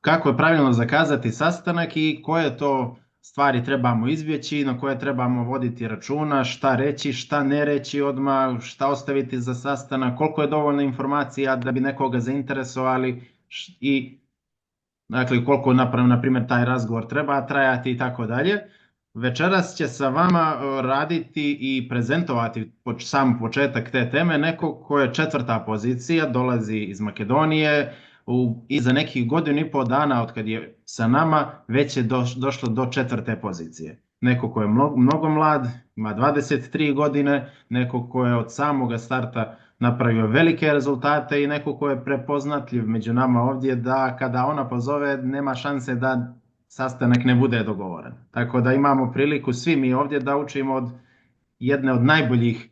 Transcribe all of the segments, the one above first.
kako je pravilno zakazati sastanak i koje to stvari trebamo izbjeći, na koje trebamo voditi računa, šta reći, šta ne reći odmah, šta ostaviti za sastanak, koliko je dovoljno informacija da bi nekoga zainteresovali i dakle, koliko na primjer taj razgovor treba trajati i tako dalje. Večeras će sa vama raditi i prezentovati sam početak te teme neko ko je 4. pozicija, dolazi iz Makedonije, i za nekih 1,5 dana od kad je sa nama već je došlo do 4. pozicije. Neko ko je mnogo mlad, ima 23 godine, neko ko je od samoga starta napravio velike rezultate i neko ko je prepoznatljiv među nama ovdje da kada ona pozove nema šanse da sastanak ne bude dogovoren. Tako da imamo priliku svi mi ovdje da učimo od jedne od najboljih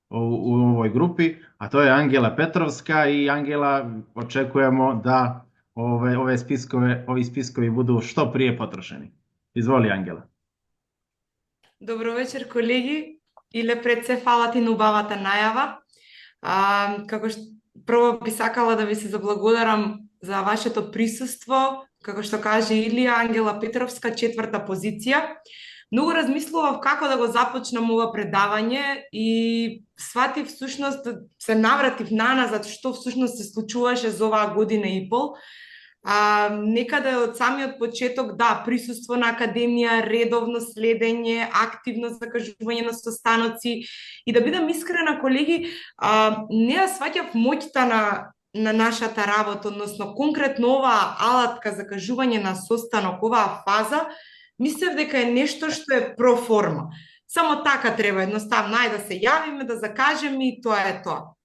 u ovoj grupi, a to je Angela Petrovska i Angela očekujemo da ovi spiskovi budu što prije potrošeni. Izvoli, Angela. Добро вечер, колеги. Иле пред се фала ти на убавата најава. Прво би сакала да ви се заблагодарам за вашето присуство. Како што каже Илија, Ангела Петровска, 4. позиција. Многу размислував како да го започнам ова предавање и сватив всушност, се навратив наназад што всушност се случуваше за оваа година и пол. Некаде од самиот почеток, да, присуство на Академија, редовно следење, активно закажување на состаноци и да бидам искрена, колеги, не ја сваќав моќта на нашата работа, односно конкретно оваа алатка закажување на состанок, оваа фаза, мислев дека е нешто што е проформа. Само така треба едноставно, да се јавиме, да закажеме и тоа е тоа.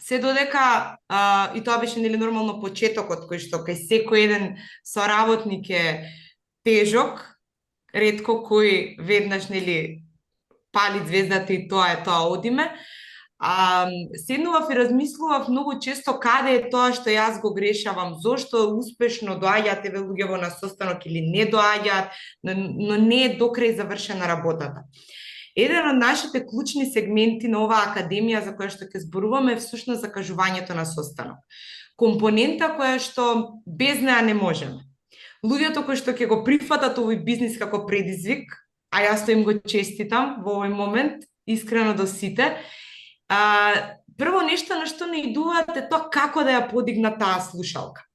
Се додека, и тоа беше нели нормално почетокот, кој што кај секој еден соработник е тежок, ретко кој веднаш нели пали звездата и тоа е тоа, одиме. Седнував и размислував многу често каде е тоа што јас го грешавам, зошто успешно доаѓаат еве луѓе на состанок или не доаѓаат, но не е докрај завршена работата. Еден од нашите клучни сегменти на оваа академија за која што ќе зборуваме е всушност закажувањето на состанок. Компонента која што без неа не можеме. Луѓето кои што ќе го прифатат овој бизнис како предизвик, а јас им го честитам во овој момент, искрено до сите, прво нешто на што не идуваат е тоа како да ја подигна таа слушалка.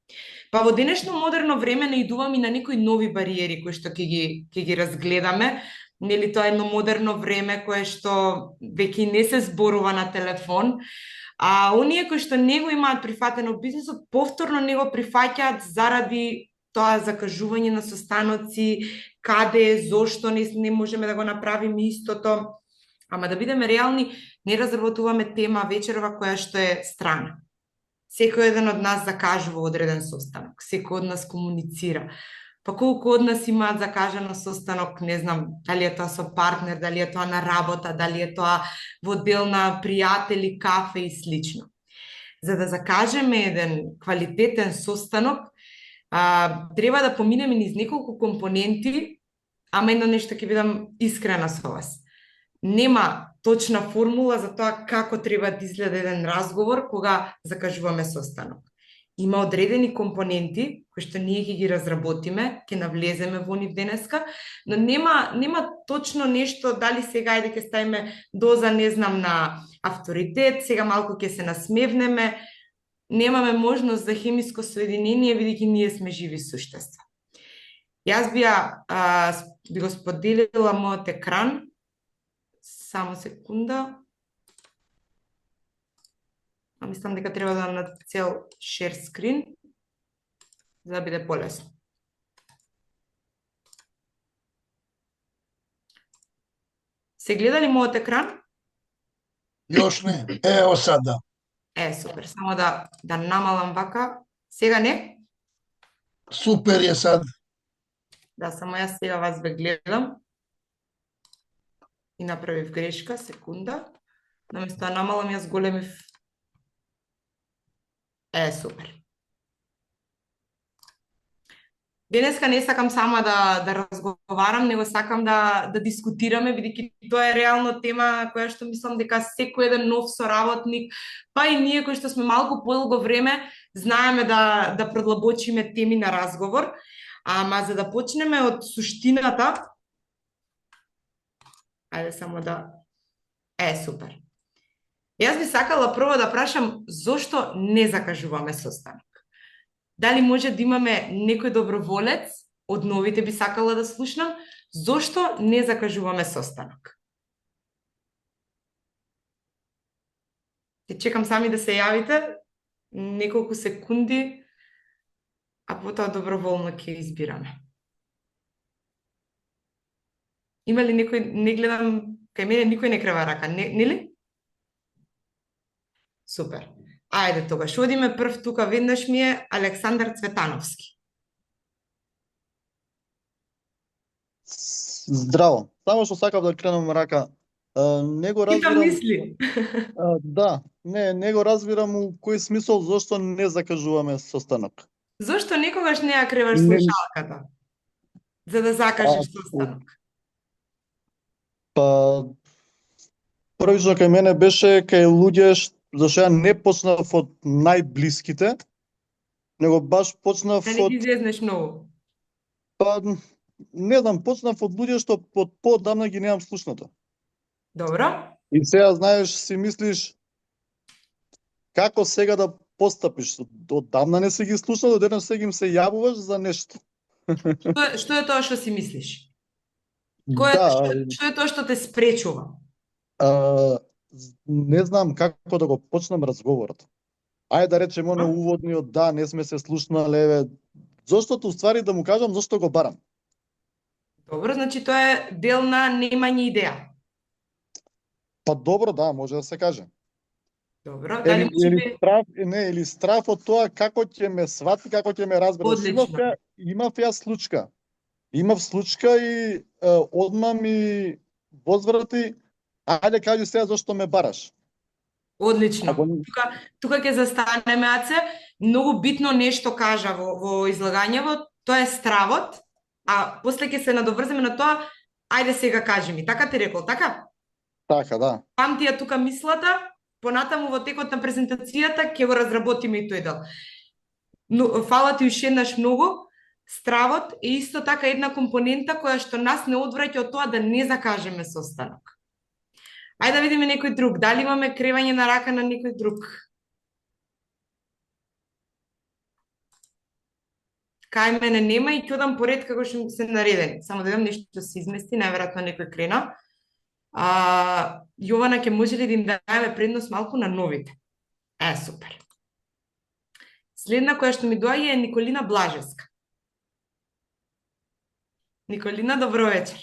Па во денешно модерно време не идувам и на некои нови бариери кои што ќе ги разгледаме. Нели тоа е едно модерно време кое што веќе не се зборува на телефон, а оние кои што не го имаат прифатено бизнисот, повторно не го прифаќаат заради тоа закажување на состаноци, каде, зошто не можеме да го направиме истото. Ама да бидеме реални, не разработуваме тема вечерва која што е страна. Секој еден од нас закажува одреден состанок, секој од нас комуницира. Па колку од нас имаат закажано состанок, не знам, дали е тоа со партнер, дали е тоа на работа, дали е тоа во дел на пријатели, кафе и слично. За да закажеме еден квалитетен состанок, треба да поминеме низ неколку компоненти, ама едно нешто ќе бидам искрена со вас. Нема точна формула за тоа како треба да изгледа еден разговор кога закажуваме состанок. Има одредени компоненти кои што ние ќе ги разработиме, ќе навлеземе во нив денеска, но нема точно нешто, дали сега ќе ставиме доза, не знам, на авторитет, сега малку ќе се насмевнеме, немаме можност за хемиско соединение, бидејќи ние сме живи суштества. Јас би го споделила мојот екран, само секунда. Мислам дека треба да на цел шер скрин, за да биде полесно. Се гледа ли мојот екран? Још не. Ево сада. Супер. Само да намалам вака. Сега не? Супер е сад. Да, само јас сега вас ве гледам. И направив грешка, секунда. Наместо да намалам, јас големив. Супер. Денеска не сакам сама да разговарам, него сакам да дискутираме, бидејќи тоа е реално тема која што мислам дека секој еден нов соработник, па и ние кои што сме малку подолго време, знаеме да продлабочиме теми на разговор. Ама за да почнеме од суштината, ајде само да... супер. Јас би сакала прво да прашам зошто не закажуваме состанок. Дали може да имаме некој доброволец, од новите би сакала да слушнам, зошто не закажуваме состанок? Те чекам сами да се јавите, неколку секунди, а потоа доброволно ќе избираме. Има ли некој, не гледам, кај мене никој не крива рака, нели? Супер. Ајде тогаш, одиме прв тука, веднаш ми е Александар Цветановски. Здраво. Само што сакав да кренам рака. Не го Питам разбирам. мисли. Да, не го разбирам у кој смисол зошто не закажуваме состанок. Зошто никогаш не ја креваш Не- слушалката? За да закажеш состанок. Па првично кај мене беше кај луѓе зашто ја не почнав од најблиските, него баш почнав Да не од ги изезнеш многу. па не знам, почнав од луѓе што од поодамна ги немам слушнато. Добро? И сега знаеш, си мислиш како сега да постапиш. Одамна не се ги слушнато, денес сега им се јавуваш за нешто. Што е тоа што си мислиш? Да, Што е тоа што те спречува? не знам како да го почнам разговорот. Ајде да речем оно уводниот, да, не сме се слушнале, заштото уствари да му кажам зашто го барам. Добро, значи тоа е дел на немање идеја. Па добро, да, може да се каже. Добро, дали може Или би... страв, не, или страф од тоа како ќе ме свати, како ќе ме разбере. Одлично. Имав јас случка. Имав случка и одма ми возврати, ајде кажи сега зашто ме бараш. Одлично. Ако- Тука ќе застанеме, Аце. Многу битно нешто кажа во излагањево, тоа е стравот, а после ќе се надоврземе на тоа, ајде сега кажи ми. Така ти рекол, така? Така, да. Памти ја тука мислата, понатаму во текот на презентацијата ќе го разработиме и тој дел. Но фала ти уште еднаш многу. Стравот е исто така една компонента која што нас не одвраќа од тоа да не закажеме состанок. Ајде да видиме некој друг. Дали имаме кревање на рака на некој друг? Кај мене нема и ќе одам поред како што се наредени. Само да видам нешто да се измести, најверојатно некој крена. Јована, ќе може ли да им даеме предност малку на новите? Супер. Следна која што ми доаѓа е Николина Блажевска. Николина, добро вечер.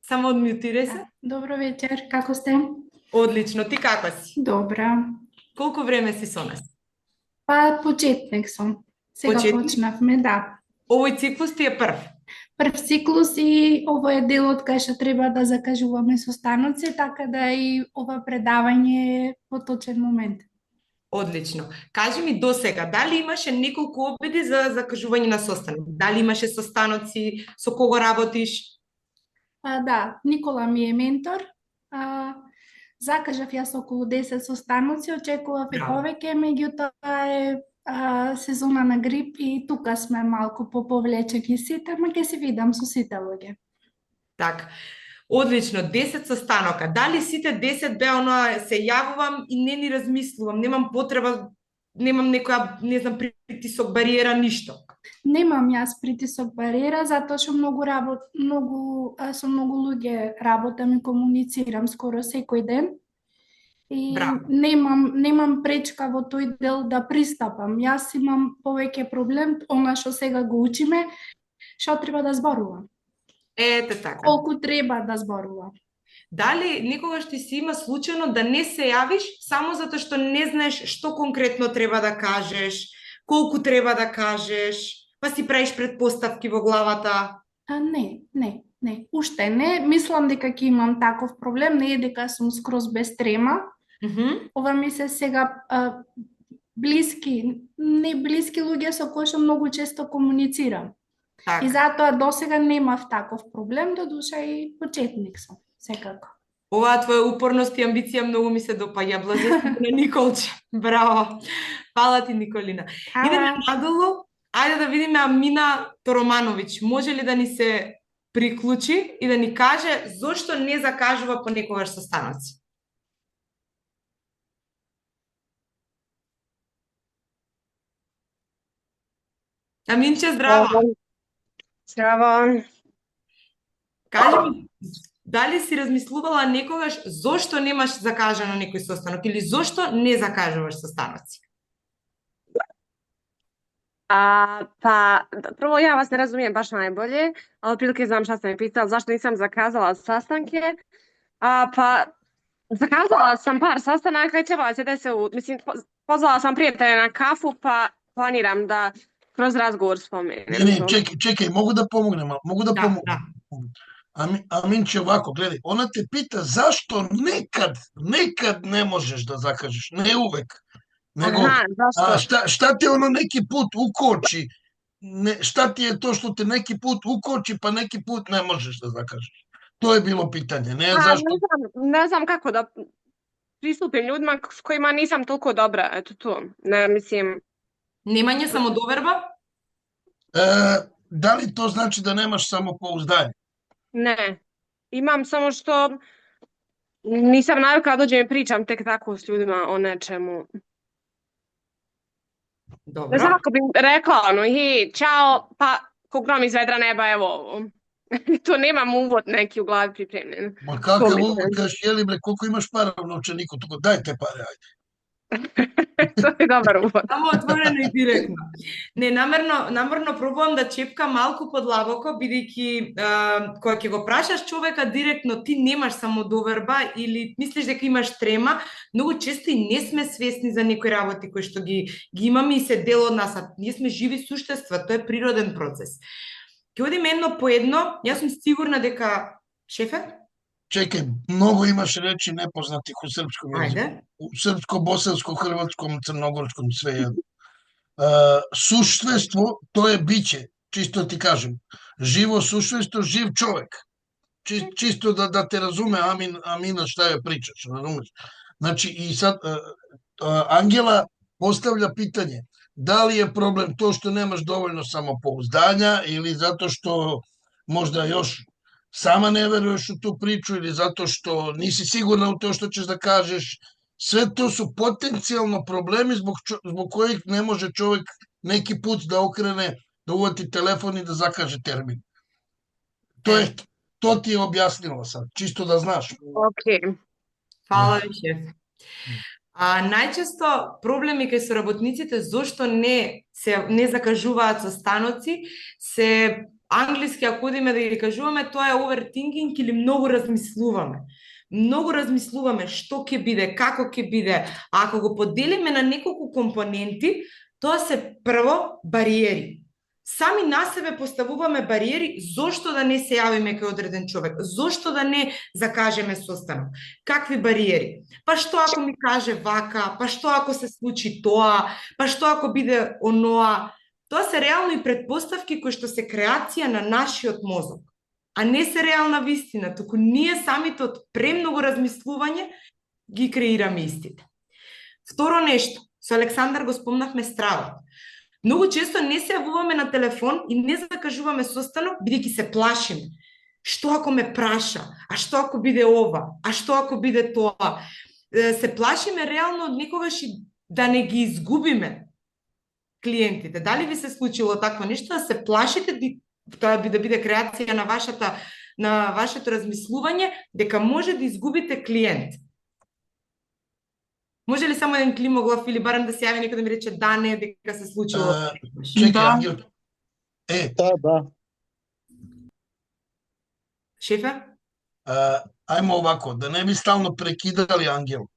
Само одмјутирај се. Добро вечер, како сте? Одлично, ти како си? Добра. Колку време си со нас? Па почетник сум. Сега Почетник? почнавме, да. Овој циклус ти е прв. Прв циклус и ово е делот кај што треба да закажуваме состаноци, така да и ова предавање е во точен момент. Одлично. Кажи ми досега, дали имаше неколку обиди за закажување на состанок? Дали имаше состаноци, со кого работиш? Да, Никола ми е ментор. Закажав јас околу 10 состаноци, очекував и Браво. повеќе, меѓутоа е сезона на грип и тука сме малку поповлечени сите, ама ќе се видам со сите луѓе. Так. Одлично, 10 состанока. Дали сите 10 беа оноа се јавувам и не ни размислувам, немам потреба, немам некоја, не знам, притисок, бариера, ништо. Немам јас притисок бариера, затоа што со многу луѓе работам и комуницирам скоро секој ден. И Браво. немам пречка во тој дел да пристапам. Јас имам повеќе проблем, она што сега го учиме, што треба да зборувам. Ете така. Колку треба да зборувам. Дали некогаш ти си има случајно да не се јавиш само затоа што не знаеш што конкретно треба да кажеш, колку треба да кажеш, па си правиш предпоставки во главата? Не. Уште не. Мислам дека ќе имам таков проблем, не е дека сум скроз без трема. Ова ми се сега блиски не блиски луѓе со кои што многу често комуницирам. Така. И затоа досега немав таков проблем, додуша и почетник сум, секако. Оваа твоја упорност и амбиција многу ми се допаѓа. Блажеството на Николче. Браво. Фала ти, Николина. Идеме надолу. Ајде да видиме Амина Торомановиќ. Може ли да ни се приклучи и да ни каже зошто не закажува понекогаш состаноци? Аминче, здраво. Здраво. Кажи ми, дали си размислувала некогаш зошто немаш закажано некој состанок или зошто не закажуваш состаноци? Па, прво ја вас не разумием баш најболje, а отприлike знам шта сте ме питал, зашто нисам заказала састанке. Па, заказала сам пар састанака и требало се да се, мислим, позвала сам пријателја на кафу, па планирам да kroz razgovor spomenem. Не, чекај, могу да помогнем, могу да помогнем. Да. Аминче, овако, гледај, она те пита зашто некад не можеш да закажеш, не увек. Него, зашто? Шта те оно неки пут укочи, шта ти е то што те неки пут укочи, па неки пут не можеш да закажеш? Тоа е било питање, не зашто. Не знам како да приступим ljudima с којима нисам толку добра, ето тоа. Не, мислим... Немање самодоверба? Дали то значи да немаш самопоуздање? Не. Имам само што нисам навикла да доđem и pričam тек тако с ljudima о нечему. Добро. Не знам како би рекла, оно, хей, чао, па, ко гром из ведра неба, ево ово. То немам увод неки у глави припремлjen. Ма какав увод, кажеш, јели бре, колку имаш пара в новченику, туку дај те пари, ајде. Тоа е добар увод. Само отворено и директно. Не, намерно пробувам да чепкам малку подлабоко, бидејќи кога ќе го прашаш човека директно, ти немаш самодоверба или мислиш дека имаш трема, многу често и не сме свесни за некои работи кои што ги имаме и се дел од нас, а ние сме живи суштества, тоа е природен процес. Ќе одиме едно по едно, јас сум сигурна дека шефе? Чекај, многу имаш речи непознати у српском јазику. Ајде. У српско, босанско, хрватском, црногорском, све едно. Суштество, тоа е биче, чисто ти кажем. Живо суштество, жив човек. Чисто да те разуме, Амина, шта ја причаш, разумеш? Значи, и сад, Ангела поставља питање, дали е проблем тоа што немаш доволно самопоуздања или затоа што можда још сама не веруваш у ту причу или затоа што ниси сигурна у тоа што ćeš да кажеш. Све тоа су потенцијално проблеми због којих не може човек неки пут да окрене, да увати телефон и да закаже термин. Тоа ти е објаснила сад, чисто да знаш. Океј. Фала ви, шеф. Најчесто проблеми кај соработниците зошто не закажуваат состаноци се англиски, ако одиме да ги кажуваме, тоа е overthinking или многу размислуваме. Многу размислуваме што ќе биде, како ќе биде. А ако го поделиме на неколку компоненти, тоа се прво бариери. Сами на себе поставуваме бариери зошто да не се јавиме кај одреден човек, зошто да не закажеме состанок. Какви бариери? Па што ако ми каже вака, па што ако се случи тоа, па што ако биде оноа. Тоа се реално и предпоставки кои што се креација на нашиот мозок, а не се реална вистина, туку ние самите од премногу размислување ги креираме истите. Второ нешто, со Александар го спомнавме стравот. Многу често не се јавуваме на телефон и не закажуваме состанок, бидејќи се плашиме. Што ако ме праша? А што ако биде ова? А што ако биде тоа? Се плашиме реално од некогаш и да не ги изгубиме клиентите. Дали ви се случило такво нешто, да се плашите тоа да биде креација на вашето размислување дека може да изгубите клиент? Може ли само еден климоглав или барем да се јави некој да ми рече да, не, дека се случило? Чекај, Ангел. Да. Шефе? Ајмо овако, да не би стално прекидали Ангел.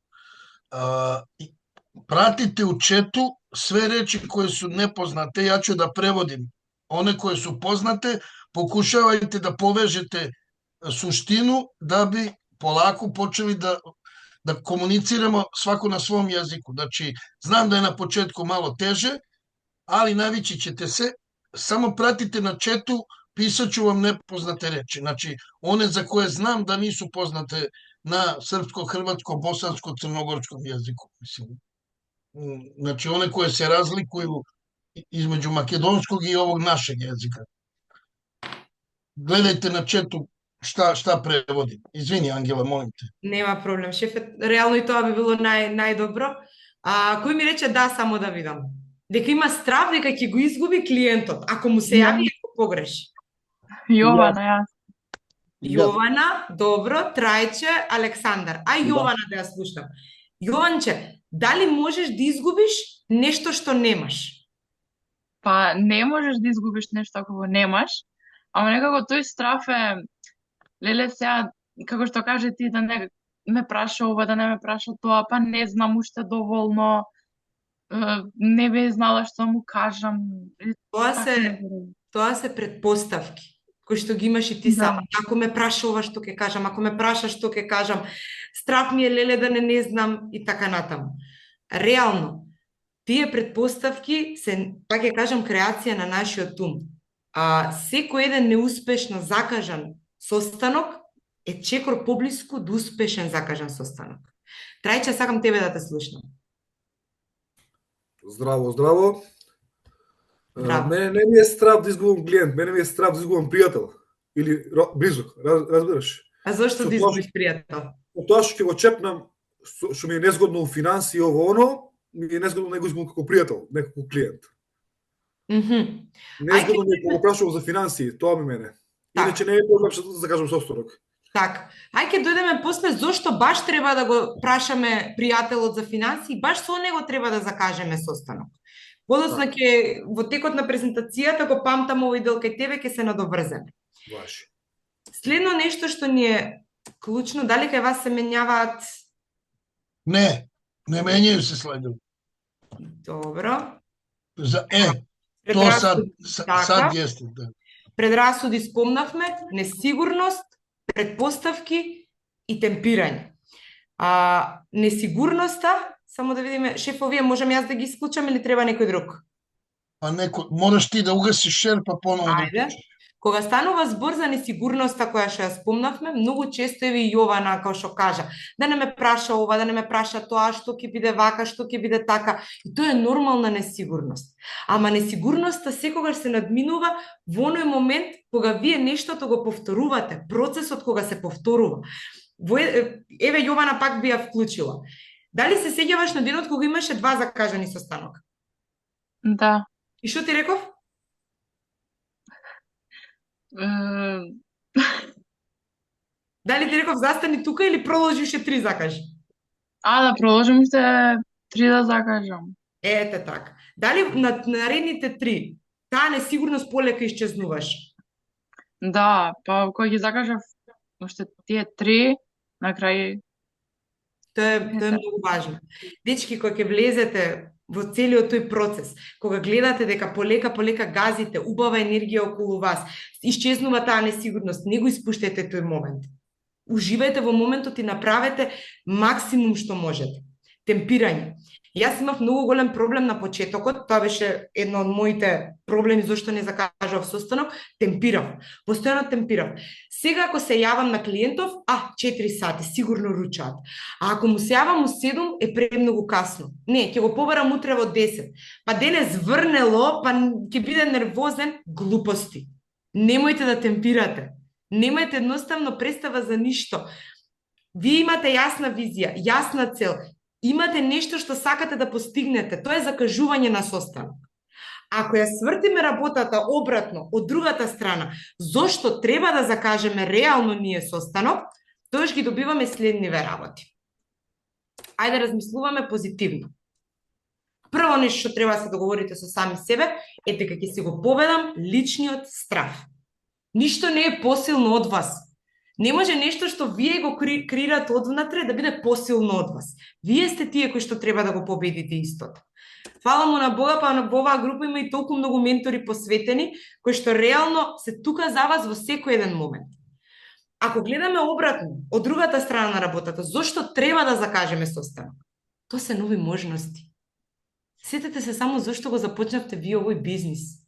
Пратите у чету све речи кои су непознате, ја ќе да преводим. Оне кои су познате, покушавајте да повежете суштину да би полако почели да комуницираме свако на својом јазику. Значи, знам да е на почетку мало теже, ali navići ćete se, samo pratite na chatu, pisat ću vam nepoznate reči. Znači, one za koje znam da nisu poznate na srpsko, hrvatsko, bosansko, crnogorskom jeziku. Mislim. Znači, one koje se razlikuju između makedonskog i ovog našeg jezika. Gledajte na chatu šta prevodim. Izvini, Angela, molim te. Нема проблем, шефе. Реално и тоа би било најдобро. Кој ми рече да, само да видам. Дека има страв дека ќе го изгуби клиентот, ако му се јави и го погреши. Јована, јас. Јована, добро, Трајче, Александар. Јована да ја слушам. Јованче, дали можеш да изгубиш нешто што немаш? Па не можеш да изгубиш нешто ако го немаш, ама некако тој страф е, леле сега, како што каже ти, да не ме праша ова, да не ме праша тоа, па не знам уште доволно, не би знала што му кажам. Тоа се предпоставки кои што ги имаш и ти сама. Ако ме праша ова што ќе кажам, ако ме праша што ќе кажам, страх ми е леле да не знам и така натаму. Реално, тие предпоставки се, пак ќе кажам, креација на нашиот ум. Секој еден неуспешно закажан состанок е чекор поблиску до успешен закажан состанок. Трајче, сакам тебе да те слушнам. Здраво, здраво. Браво. Мене не ми е страв да изгубам клиент, мене ми е страв да изгубам пријател. Или близок, разбираш? А зошто да изгубиш пријател? Тоа што ќе го чепнам, што ми е незгодно у финансии ово оно, ми е незгодно да го изгубам како пријател, не како клиент. Незгодно ми е кога го прашувам за финансии, тоа ми мене. Иначе не е проблем што да закажам состанок. Так, ајде дојдеме после зошто баш треба да го прашаме пријателот за финансии, баш со него треба да закажеме состанок. Подоцна ќе во текот на презентацијата го памтам овој дел кај тебе, ќе се надоврземе. Баш. Следно нешто што ни е клучно, дали кај вас се менјаваат? Не менјају се слайдови. Добро. За тоа сад јесте, да. Предрасуди спомнавме, несигурност, предпоставки и темпирање. Несигурноста, само да видиме, шефовија, можам јас да ги исклучам или треба некој друг? Па мораш ти да угасиш шер, па поново да Ајде. Кога станува збор за несигурноста која што ја спомнавме, многу често еви Јована како што кажа, да не ме праша ова, да не ме праша тоа, што ќе биде вака, што ќе биде така, и тоа е нормална несигурност. Ама несигурноста секогаш се надминува во оној момент кога вие нештото го повторувате, процесот кога се повторува. Еве Јована пак би ја вклучила. Дали се сеќаваш на денот кога имаше 2 закажани состанока? Да. И што ти реков? Дали ти реков застани тука или продолжи уште 3 закажи? Да продолжим уште 3 да закажам. Ете така. Дали на наредните 3 таа несигурност полека исчезнуваш? Да, па кога ги закажав уште тие 3, на крај... Тоа е многу важно. Дечки, кога ќе влезете во целиот тој процес, кога гледате дека полека газите, убава енергија околу вас, исчезнува таа несигурност, не го испуштете тој момент. Уживајте во моментот и направете максимум што можете. Темпирање. Јас имав многу голем проблем на почетокот, тоа беше едно од моите проблеми зашто не закажав состанок, темпирав. Постојано темпирав. Сега ако се јавам на клиентов, 4 сати, сигурно ручаат. А ако му се јавам у 7, е премногу касно. Не, ќе го побарам утре во 10. Па денес врнело, па ќе биде нервозен, глупости. Немојте да темпирате. Немајте едноставно представа за ништо. Вие имате јасна визија, јасна цел. Имате нешто што сакате да постигнете, тоа е закажување на состанок. Ако ја свртиме работата обратно од другата страна, зошто треба да закажеме реално ние состанок, тогаш ги добиваме следниве работи. Ајде размислуваме позитивно. Прво нешто што треба да се договорите со сами себе е дека ќе си го победам личниот страф. Ништо не е посилно од вас. Не може нешто што вие го креирате одвнатре да биде посилно од вас. Вие сте тие кои што треба да го победите истото. Фала му на Бога, па на оваа група има и толку многу ментори посветени, кои што реално се тука за вас во секој еден момент. Ако гледаме обратно, од другата страна на работата, зошто треба да закажеме состанок? Тоа се нови можности. Сетете се само зашто го започнавте вие овој бизнис.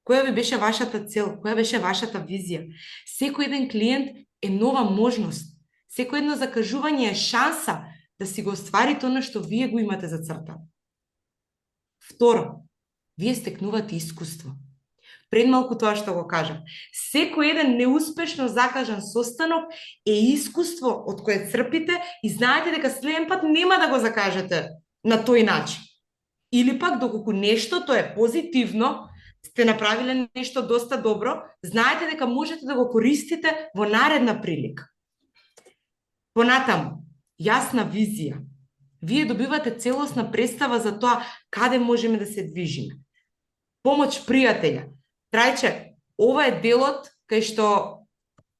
Која ви беше вашата цел? Која беше вашата визија? Секој еден клиент е нова можност. Секој едно закажување е шанса да си го остварите оно што вие го имате зацртано. Второ, вие стекнувате искуство. Пред малку тоа што го кажам. Секој еден неуспешно закажан состанок е искуство од кое црпите и знаете дека следен пат нема да го закажете на тој начин. Или пак доколку нештото е позитивно, сте направиле нешто доста добро, знаете дека можете да го користите во наредна прилика. Понатаму, јасна визија. Вие добивате целосна представа за тоа каде можеме да се движиме. Помоч пријателја. Трајче, ова е делот кај што,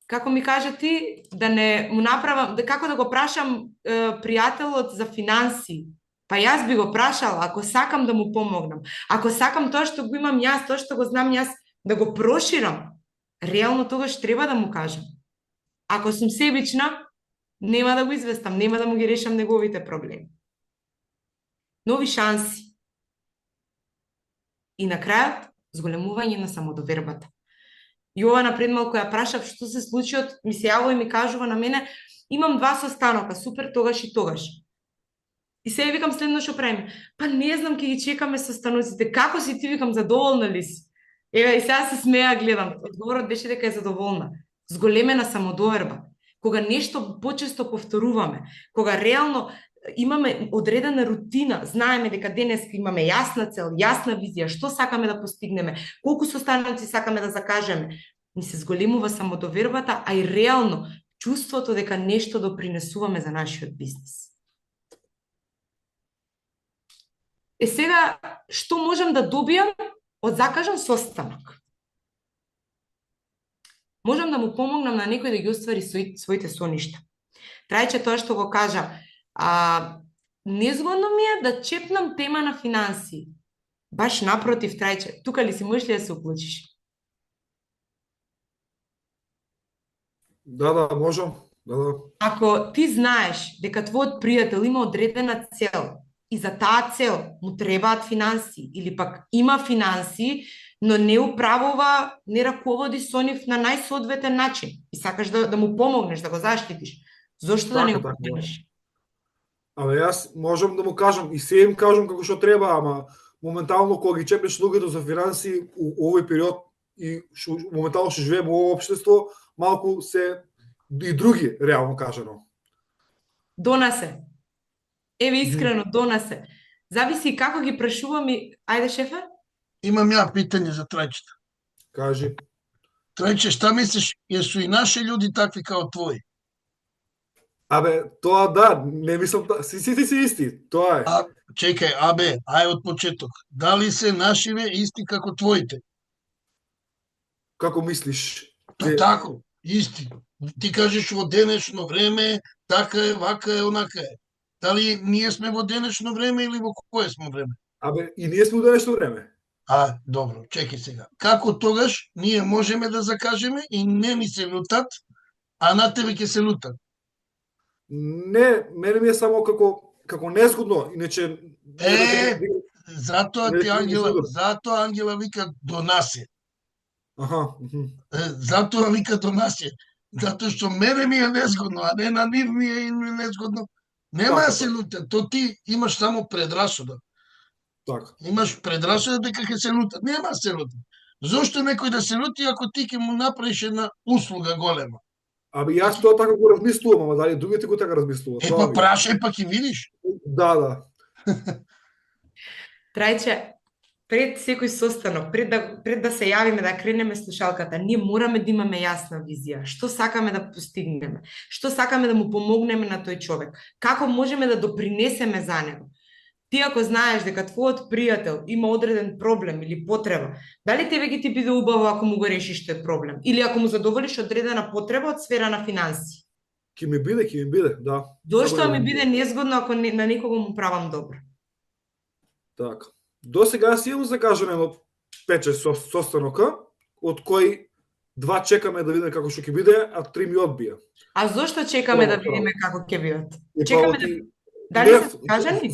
како ми кажа ти, да не му направам, како да го прашам пријателот за финанси. Па јас би го прашала, ако сакам да му помогнам, ако сакам тоа што го имам јас, тоа што го знам јас, да го проширам, реално тогаш треба да му кажам. Ако сум себична, нема да го известам, нема да му ги решам неговите проблеми. Нови шанси. И на крајот, зголемување на самодовербата. Јована пред малку ја прашав што се случи, ми се јавува и ми кажува на мене, имам 2 состанока, супер, тогаш и тогаш. И се викам следно што правиме. Па не знам, ќе ги чекаме состаноците. Како си ти, викам, задоволна ли си? Еве, и сега се смеја, гледам. Одговорот беше дека е задоволна. Зголемена самодоверба. Кога нешто почесто повторуваме, кога реално имаме одредена рутина, знаеме дека денес имаме јасна цел, јасна визија, што сакаме да постигнеме, колку состаноци сакаме да закажеме, ни се зголемува самодовербата, а и реално чувството дека нешто допринесуваме за нашиот бизнис. Сега, што можам да добијам од закажан состанок? Можам да му помогнам на некој да ги оствари своите соништа. Трајче тоа што го кажа, незгодно ми е да чепнам тема на финанси. Баш напротив, Трајче, тука ли си, можеш ли да се уклучиш? Да, можам. Да. Ако ти знаеш дека твојот пријател има одредена цел и за таа цел му требаат финанси или пак има финанси, но не управува, не раководи со нив на најсоодветен начин и сакаш да му помогнеш, да го заштитиш, зошто да не го помогнеш? Абе, јас можам да му кажам и се им кажам како што треба, ама моментално кога ги чепнеш луѓето за финанси у овој период и моментално што живееме во општество, малку се и други реално кажано. Донасе. Еве искрено, донасе. Зависи како ги прашувам и... Ајде, шефе? Имам ја питање за Трајчето. Кажи. Трајче, шта мислиш, јесу и наши луѓе такви као твои? Абе, тоа да, не мислам, сите си исти, тоа е. Чекај, ај од почеток. Дали се нашиве исти како твоите? Како мислиш? Па тако, исти. Ти кажеш во денешно време, така е, вака е, онака е. Дали ние сме во денешно време или во кое сме време? Абе, и ние сме во денешно време. Добро, чекај сега. Како тогаш ние можеме да закажеме и не ни се лутат, а на тебе ќе се лутат? Не, мене ми е само како незгодно, иначе... Затоа Ангела вика донасе. Затоа вика донасе. Затоа што мене ми е незгодно, а не на нив ми е незгодно. Нема да се лутат, то ти имаш само предрасуда. Така. Имаш предрасуда дека ќе се лутат. Нема да се лутат. Зошто некој да се лути ако ти ќе му направиш една услуга голема? Абе, јас тоа така го размислувам, ама дали другите го така размислуват? Па прашај, па ќе видиш. Да. Трајче, пред секој состанок, пред да се јавиме, да кренеме слушалката, ние мораме да имаме јасна визија. Што сакаме да постигнеме? Што сакаме да му помогнеме на тој човек? Како можеме да допринесеме за него? Ти ако знаеш дека твојот пријател има одреден проблем или потреба, дали тебе ќе ти биде убаво ако му го решиш тој проблем? Или ако му задоволиш одредена потреба од сфера на финанси? Ќе ми биде, да. Зошто ми биде незгодно ако на некого му правам добро? Така. До сега си имам закажано едно 5-6 состанока, од кои 2 чекаме да видиме како што ќе биде, а 3 ми одбија. А зошто чекаме да видиме како ќе бидат? Чекаме да... Дали се скажани?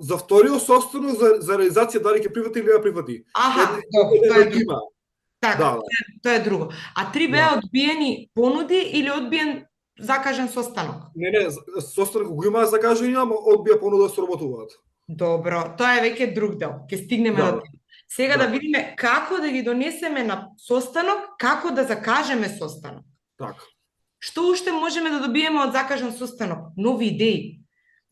За вториот состанок за реализација дали ќе прифати или не прифати. Аха, тоа е друго. Така, Да. тоа е друго. А 3 беа одбиени понуди или одбиен закажан состанок? Не, состанок го има закажани, ама одбија понуда да соработуваат. Добро, тоа е веќе друг дел. Ќе стигнеме до тоа. Сега да видиме како да ги донесеме на состанок, како да закажеме состанок. Така. Што уште можеме да добиеме од закажан состанок? Нови идеи.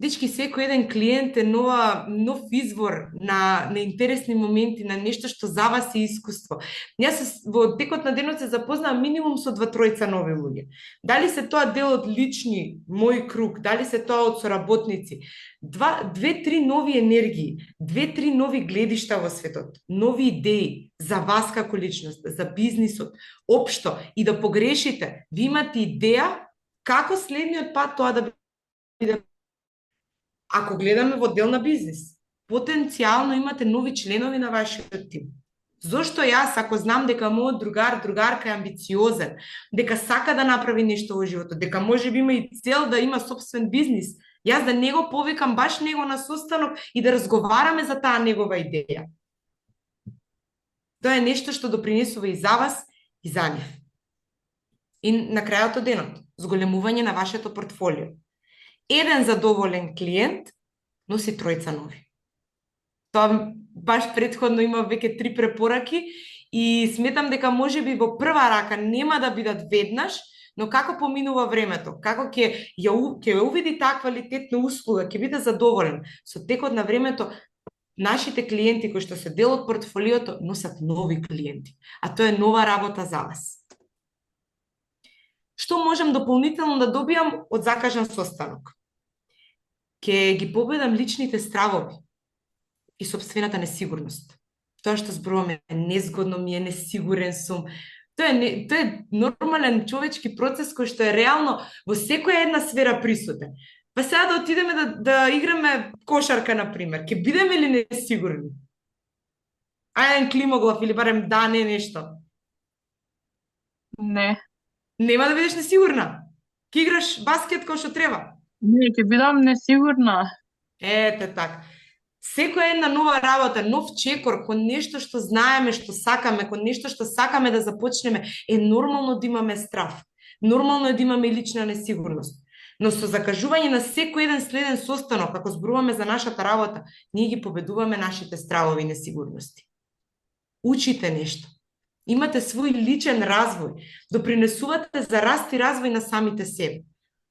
Дечки, секој еден клиент е нов извор на интересни моменти, на нешто што за вас е искуство. Јас во текот на денот се запознаа минимум со 2-3 нови луѓе. Дали се тоа дел од лични, мој круг, дали се тоа од соработници. 2-3 нови енергии, 2-3 нови гледишта во светот, нови идеи за вас како личност, за бизнисот, општо, и да погрешите. Ви имате идеја како следниот пат тоа да биде. Ако гледаме во дел на бизнис, потенцијално имате нови членови на вашиот тим. Зошто јас, ако знам дека мојот другарка е амбициозен, дека сака да направи нешто во животот, дека можеби има и цел да има собствен бизнис, јас да не го повикам баш него на состанок и да разговараме за таа негова идеја. Тоа е нешто што допринесува и за вас, и за нив. И на крајот од денот, зголемување на вашето портфолио. Еден задоволен клиент носи 3 нови. Тоа баш претходно има веќе 3 препораки и сметам дека можеби во прва рака нема да бидат веднаш, но како поминува времето, како ќе ја увиди таа квалитетна услуга, ќе биде задоволен. Со текот на времето, нашите клиенти кои што се дел од портфолиото носат нови клиенти, а тоа е нова работа за вас. Што можам дополнително да добијам од закажан состанок? Ке ги победам личните стравови и собствената несигурност. Тоа што зборуваме незгодно ми е, несигурен сум. Тоа е нормален човечки процес кој што е реално во секоја една сфера присутен. Па сега да отидеме да играме кошарка, например. Ке бидеме ли несигурни? Ајден климоглав или барем да, не нешто. Не. Нема да бидеш несигурна. Ке играш баскет кој што треба. Не, ќе бидам несигурна. Ете така. Секоја една нова работа, нов чекор кон нешто што знаеме, што сакаме, кон нешто што сакаме да започнеме, е нормално да имаме страв. Нормално е да имаме и лична несигурност. Но со закажување на секој еден следен состанок, ако зборуваме за нашата работа, ние ги победуваме нашите стравови и несигурности. Учите нешто. Имате свој личен развој. Допринесувате за раст и развој на самите себе.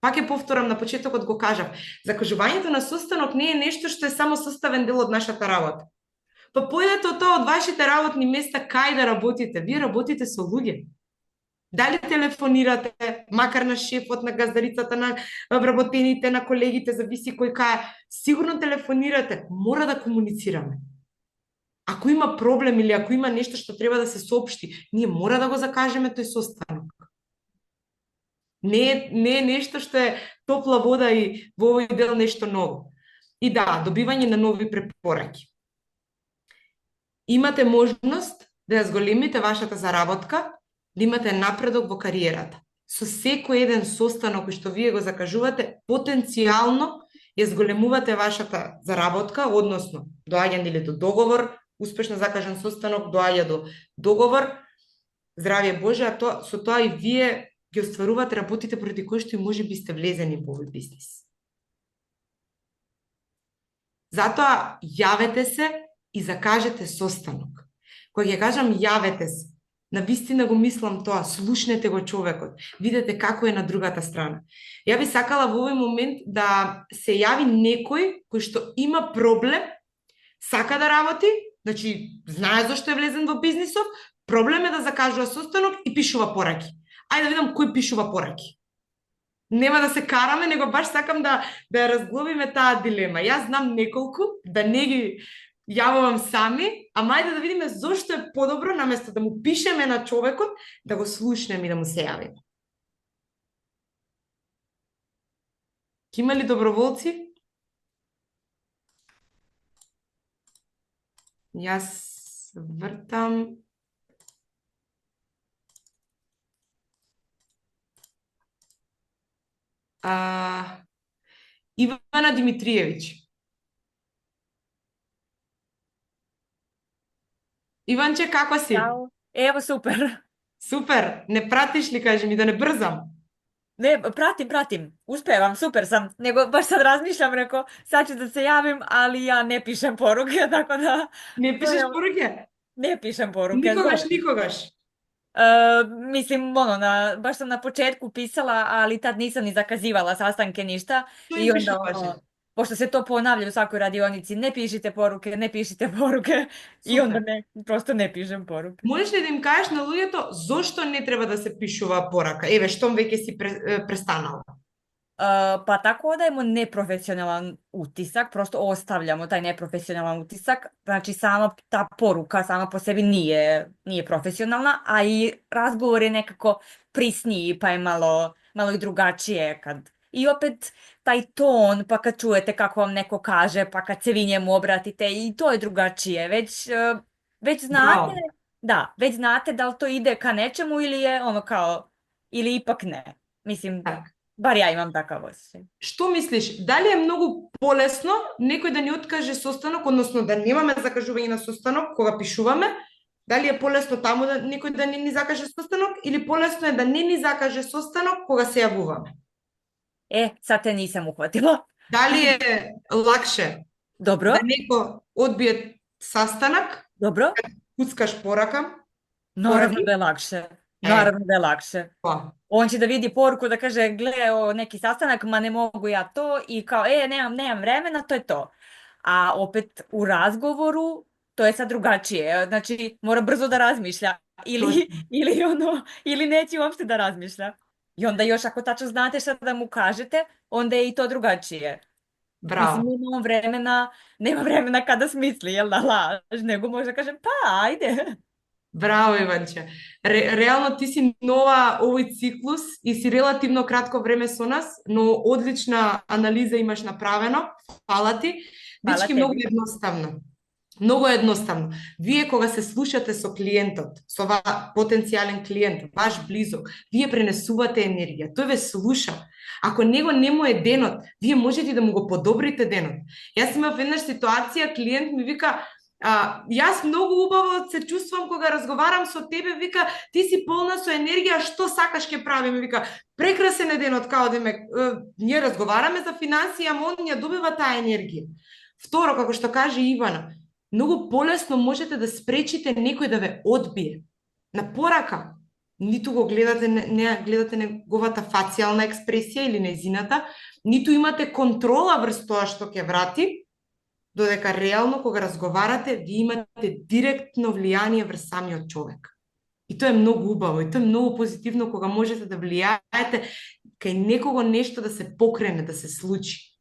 Пак ќе повторам, на почетокот го кажав, закажувањето на состанок не е нешто што е само составен дел од нашата работа. Па појдете од тоа од вашите работни места кај да работите. Вие работите со луѓе. Дали телефонирате, макар на шефот, на газдарицата, на вработените, на колегите, зависи кој кај, сигурно телефонирате, мора да комуницираме. Ако има проблем или ако има нешто што треба да се соопшти, ние мора да го закажеме тој состанок. Не е нешто што е топла вода и во овој дел нешто ново. И да, добивање на нови препораки. Имате можност да ја зголемите вашата заработка, да имате напредок во кариерата. Со секој еден состанок кој што вие го закажувате, потенцијално ја зголемувате вашата заработка, односно доаѓање или до договор, успешно закажан состанок доаѓа до договор, здравје Боже, а со тоа и вие ги остварувате работите поради кои што и можеби сте влезени во овој бизнис. Затоа јавете се и закажете состанок. Кога ќе кажам јавете се, навистина го мислам тоа, слушнете го човекот, видете како е на другата страна. Ја би сакала во овој момент да се јави некој кој што има проблем, сака да работи, значи знае зашто е влезен во бизнисот, проблем е да закажува состанок и пишува пораки. Ајде да видам кој пишува пораки. Нема да се караме, него баш сакам да разглобиме таа дилема. Јас знам неколку, да не ги јавувам сами, ама ајде да видиме зошто е подобро, наместо да му пишеме на човекот, да го слушнеме и да му се јавиме. Има ли доброволци? Јас вртам. Ивана Димитриевич. Иванче, како си? Чао. Ево, супер. Супер. Не пратиш ли, кажи ми, да не брзам? Не, пратим. Успевам, супер сам. Него баш сад размишлям, реко, сад ќе да се јавим, али ја не пишем поруке, така да... Не пишеш поруке? Не пишем поруке. Никогаш. Мислим, баш сам на почетку писала, али тад нисам ни заказивала састанке ништа. Што И им пишеш, онда, пошто се то понавља во секој радионици, не пишите поруке. И онда просто не пишем поруке. Можеш ли да им кажеш на луѓето зошто не треба да се пишува порака? Еве, штом веќе си престанала. Па тако да има непрофесионален утисак, просто остављамо тај непрофесионален утисак, значи сама та порука сама по себе не е професионална, а и разговор е некако присни, па е мало и другачие И опет тај тон, па кад чуете како вам неко каже, па кад се ви njemu обратите, и то е другачие. Веќе знаете, да, веќе знаете дали то иде ка нечему или е или ипак не. Мислим, бар ја имам такав осеќај. Што мислиш, дали е многу полесно некој да ни откаже состанок, односно да немаме закажување на состанок кога пишуваме? Дали е полесно таму да некој да не ни закаже состанок или полесно е да не ни закаже состанок кога се јавуваме? Сад те нисам ухватила. Дали е лакше Добро. да некој одбие sastanak? Добро. Куцкаш порака? Наравно да е лакше. Наравно да е лакше. Он ќе да види поруку, да каже, гледа неки sastanak, ма не могу ја то, и као, немам времена, то е то. А опет у разговору, то е сад другачие. Значи, мора брзо да размишља. Или неќе уопште да размишља. И онда још ако тачно знаете што да му кажете, онда е и то другачие. Браво. Мислим, нема времена када смисли, јел да лаж, него може да каже, па, ајде. Браво, Иванче. Реално ти си нова овој циклус и си релативно кратко време со нас, но одлична анализа имаш направено. Фала ти. Дечки, многу едноставно. Многу едноставно. Вие кога се слушате со клиентот, со потенцијален клиент, ваш близок, вие пренесувате енергија. Тој ве слуша. Ако него не му е денот, вие можете да му го подобрите денот. Јас имав еднаш ситуација, клиент ми вика, јас многу убаво се чувствувам кога разговарам со тебе, вика, ти си полна со енергија, што сакаш ќе правиме, вика, прекрасен е денот, као демек, ние разговараме за финансии, ама он ја добива таа енергија. Второ, како што каже Ивана, многу полесно можете да спречите некој да ве одбие. На порака, ниту го гледате, не гледате неговата фацијална експресија или нејзината, ниту имате контрола врз тоа што ќе врати, додека реално кога разговарате, ви имате директно влијание врз самиот човек. И тоа е многу убаво, и тоа е многу позитивно кога можете да влијаете кај некого нешто да се покрене, да се случи.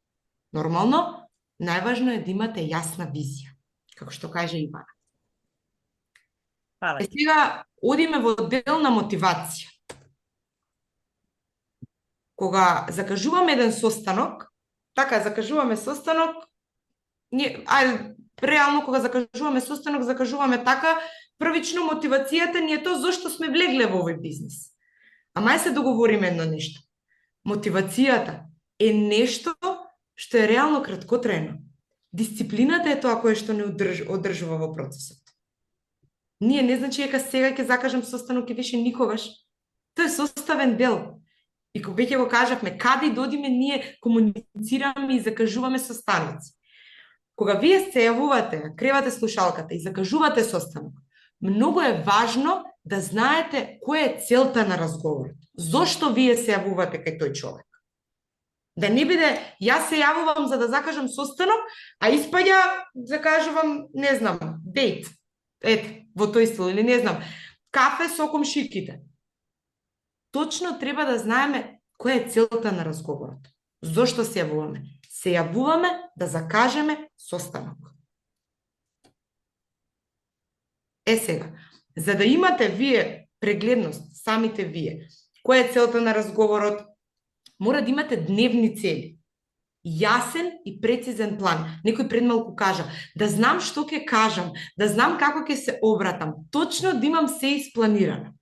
Нормално, најважно е да имате јасна визија, како што каже Ивана. Сега одиме во дел на мотивација. Кога закажуваме еден состанок, закажуваме состанок, реално кога закажуваме состанок, закажуваме така, првично мотивацијата ни е тоа зошто сме влегле во овој бизнис. Ама се договориме едно нешто. Мотивацијата е нешто што е реално краткотрајно. Дисциплината е тоа кое што не одржува во процесот. Ние не значи дека сега ќе закажам состанок и више никогаш. Тоа е составен дел. И кога веќе го кажавме, каде и додиме, ние комуницираме и закажуваме состаноци. Кога вие се јавувате, кревате слушалката и закажувате состанок, многу е важно да знаете која е целта на разговорот. Зошто вие се јавувате кај тој човек? Да не биде, јас се јавувам за да закажам состанок, а испаѓа, закажувам, не знам, дейт. Ете, во тој стил, или не знам, кафе со комшиките. Точно треба да знаеме која е целта на разговорот. Зошто се јавуваме? Се јавуваме да закажеме состанок. Сега, за да имате вие прегледност, самите вие, која е целта на разговорот, мора да имате дневни цели. Јасен и прецизен план. Некој пред малку кажа, да знам што ќе кажам, да знам како ќе се обратам, точно да имам се испланирано.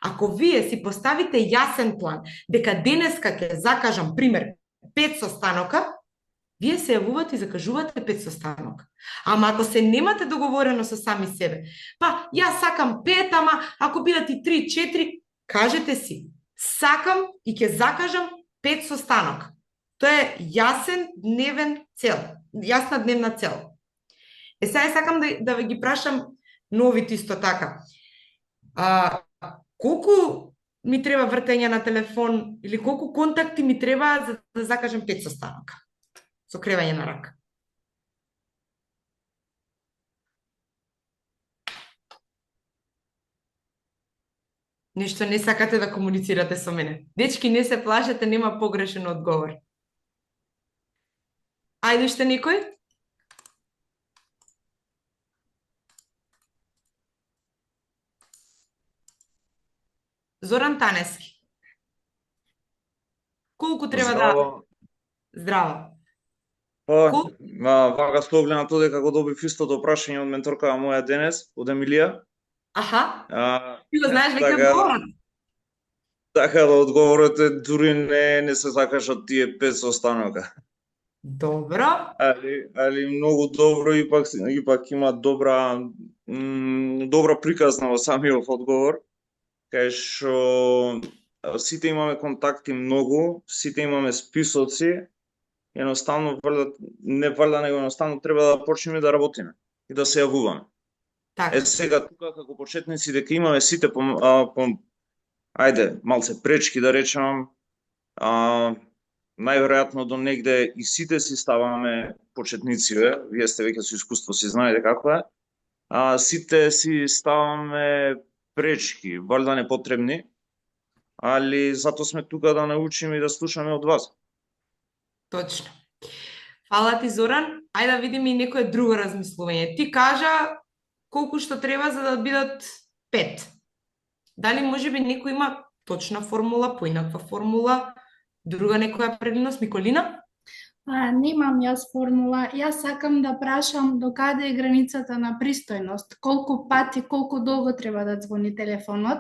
Ако вие си поставите јасен план, дека денеска ќе закажам, пример, 5 состанока, Вие се јавувате и закажувате 5 состанок. Ама ако се немате договорено со сами себе, па јас сакам 5, ама ако бидат и 3-4, кажете си, сакам и ќе закажам 5 состанок. Тоа е јасна дневна цел. Сега сакам да ви ги прашам новите исто така. Колку ми треба вртење на телефон или колку контакти ми треба за да закажам 5 состанока со кревање на рака? Нешто не сакате да комуницирате со мене. Дечки, не се плашете, нема погрешен одговор. Ајде уште некој? Зоран Танески. Колку треба да... Здраво. Вака со оглед на тоа дека го добив истото прашање од менторкава моја денес, од Емилија. Аха. Ти го знаеш веќе одговорот. Така да одговорот е дури не се закажат тие 5 состанока. Добро. Али многу добро, ипак има добра приказна во самиот одговор, кај што сите имаме контакти многу, сите имаме списоци, едноставно едноставно треба да почнеме да работиме и да се јавуваме. Така. Сега тука како почетници дека имаме сите ајде малце пречки да речам, најверојатно до негде и сите си ставаме почетници, вие сте веќе со искуство, си знаете како е. Сите си ставаме пречки, валјда непотребни, али затоа сме тука да научиме и да слушаме од вас. Точно. Фала ти, Зоран. Ајде да видиме и некое друго размислување. Ти кажа колку што треба за да бидат 5. Дали можеби некој има точна формула, поинаква формула, друга некоја предност? Миколина? Немам јас формула. Јас сакам да прашам до каде е границата на пристојност. Колку пати, колку долго треба да звони телефонот?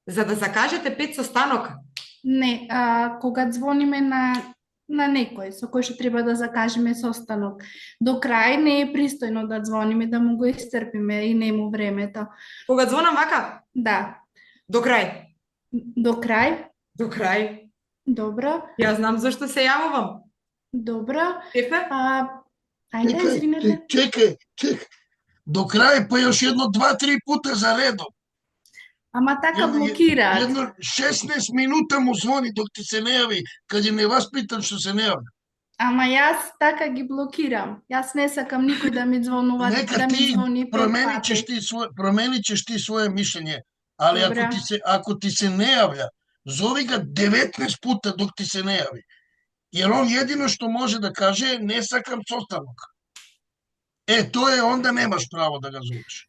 За да закажете 5 состанока? Не, кога звониме на некој со кој што треба да закажеме состанок. До крај не е пристојно да звониме, да му го исцрпиме и нему времето. Кога звонам вака? Да. До крај? До крај? До крај. Добро. Јас знам зашто се јавувам. Добро. Ефе? Ајде, извинете. Чекај. До крај, па још едно 2-3 пута за редом. Ама така блокираат. Едно 16 минута му звони док ти се не јави, каде не вас питам што се не јави. Ама јас така ги блокирам. Јас не сакам никој да ми звонува, да ми звони 5 пати. Променичеш ти свое мишљење, али ако ти се не јавља, зови га 19 пута док ти се не јави. Jer on jedino što može da kaže не сакам состанок. Тоа е онда немаш право да ga зовеш.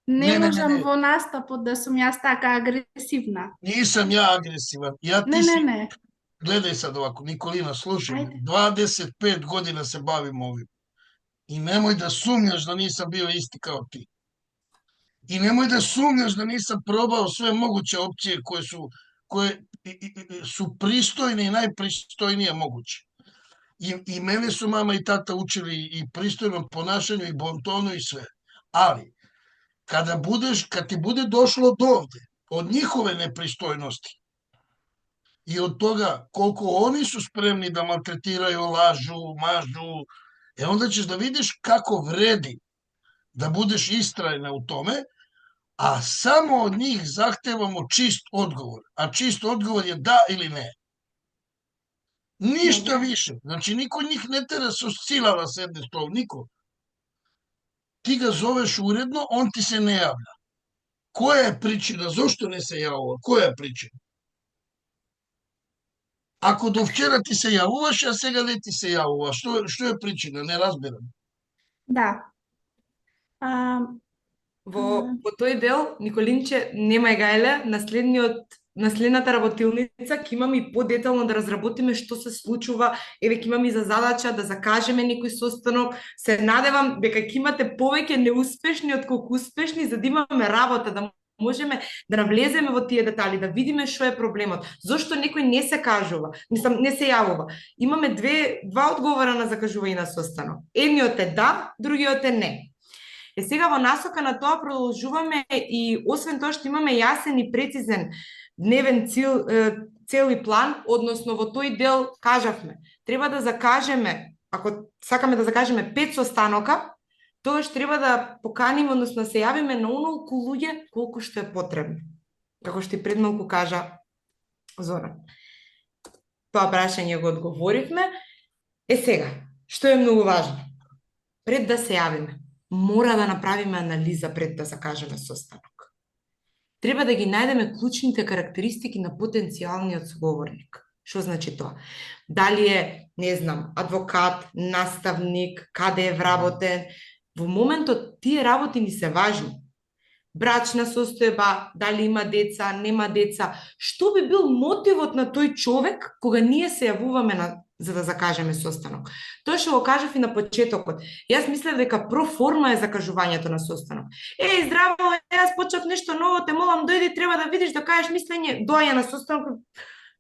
Не можам во настапот да сум јас така агресивна. Нисам ја агресиван. Не. Гледај сад овако, Николина, слушај, 25 година се бавим овим. И немој да сумњаш да нисам био исти као ти. И немој да сумњаш да нисам пробао све могуće опције кои су пристојни и најпристојнije moguće. И мене су мама и тата учили и пристојном понашању и бонтону и све. Али, kad ti bude došlo do ovde, od njihove nepristoјности i od toga koliko oni su spremni da maltretiraju, lažu, mažu, onda ćeš da vidiš kako vredi da budeš istrajna u tome, a samo od njih zahtevamo čist odgovor. A čist odgovor je da ili ne. Ništa više. Znači, niko njih ne tera sa sila da sedne s tobom, niko. Ti ga zoveš uredno, on ti se ne javlja. Koja je pričina? Zašto ne se javlja? Koja je pričina? Ako do včera ti se javуваš, a сега не ти се јавува, што е причина? Не разбирам. Да. Во тој дел, Николинче, немај гајле, наследната работилница ќе имаме и подетално да разработиме што се случува, еве ќе имаме и за задача да закажеме некој состанок. Се надевам дека ќе имате повеќе неуспешни отколку успешни, за да имаме работа, да можеме да навлеземе во тие детали, да видиме што е проблемот, зошто некој не се кажува, не се јавува. Имаме два одговора на закажување на состанок. Едниот е да, другиот е не. Сега во насока на тоа продолжуваме и освен тоа што имаме јасен и прецизен дневен цел и план, односно во тој дел кажавме, треба да закажеме, ако сакаме да закажеме 5 состанока, тогаш треба да поканиме, односно се јавиме на онолку луѓе колку што е потребно. Како што и пред малку кажа Зоран. Тоа прашање го одговоривме. Сега, што е многу важно? Пред да се јавиме, мора да направиме анализа пред да закажеме состанок. Треба да ги најдеме клучните карактеристики на потенцијалниот соговорник. Што значи тоа? Дали е, не знам, адвокат, наставник, каде е вработен? Во моментот тие работи ни се важни. Брачна состојба, дали има деца, нема деца. Што би бил мотивот на тој човек кога ние се јавуваме за да закажеме состанок? Тоа што го кажав и на почетокот. Јас мислев дека проформа е закажувањето на состанок. Здраво, јас почнав нешто ново, те молам дојди, треба да видиш, да кажеш мислење, доаѓа на состанок,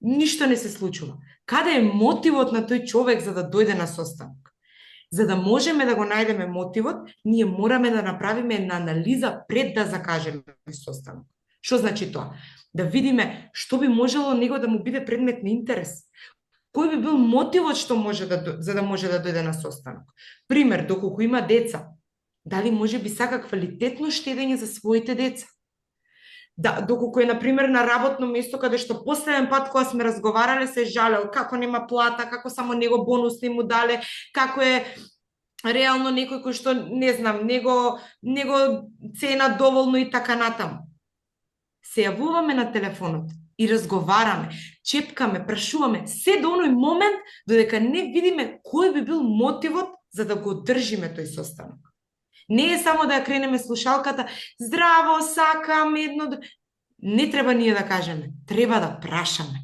ништо не се случува. Каде е мотивот на тој човек за да дојде на состанок? За да можеме да го најдеме мотивот, ние мораме да направиме една анализа пред да закажеме состанок. Што значи тоа? Да видиме што би можело него да му биде предмет на интерес. Кој би бил мотивот што за да може да дојде на состанок? Пример, доколку има деца, дали може би сака квалитетно штедење за своите деца? Да, доколку е, например, на работно место каде што последен пат кога сме разговарале се жалел како нема плата, како само него бонус не му дале, како е реално некој кој што, не знам, него цена доволно и така натаму. Се јавуваме на телефонот и разговараме, чепкаме, прашуваме, се до оној момент додека не видиме кој би бил мотивот за да го одржиме тој состанок. Не е само да ја кренеме слушалката, здраво, сакам едно... Не треба ние да кажеме, треба да прашаме.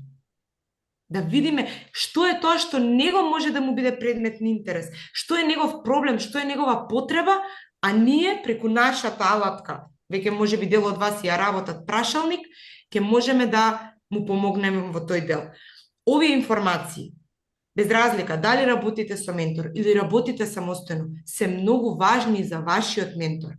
Да видиме што е тоа што него може да му биде предмет на интерес, што е негов проблем, што е негова потреба, а ние преку нашата алатка, веќе може би дел од вас ја работат прашалник, ќе можеме да му помогнеме во тој дел. Овие информации, без разлика дали работите со ментор или работите самостојно, се многу важни за вашиот ментор.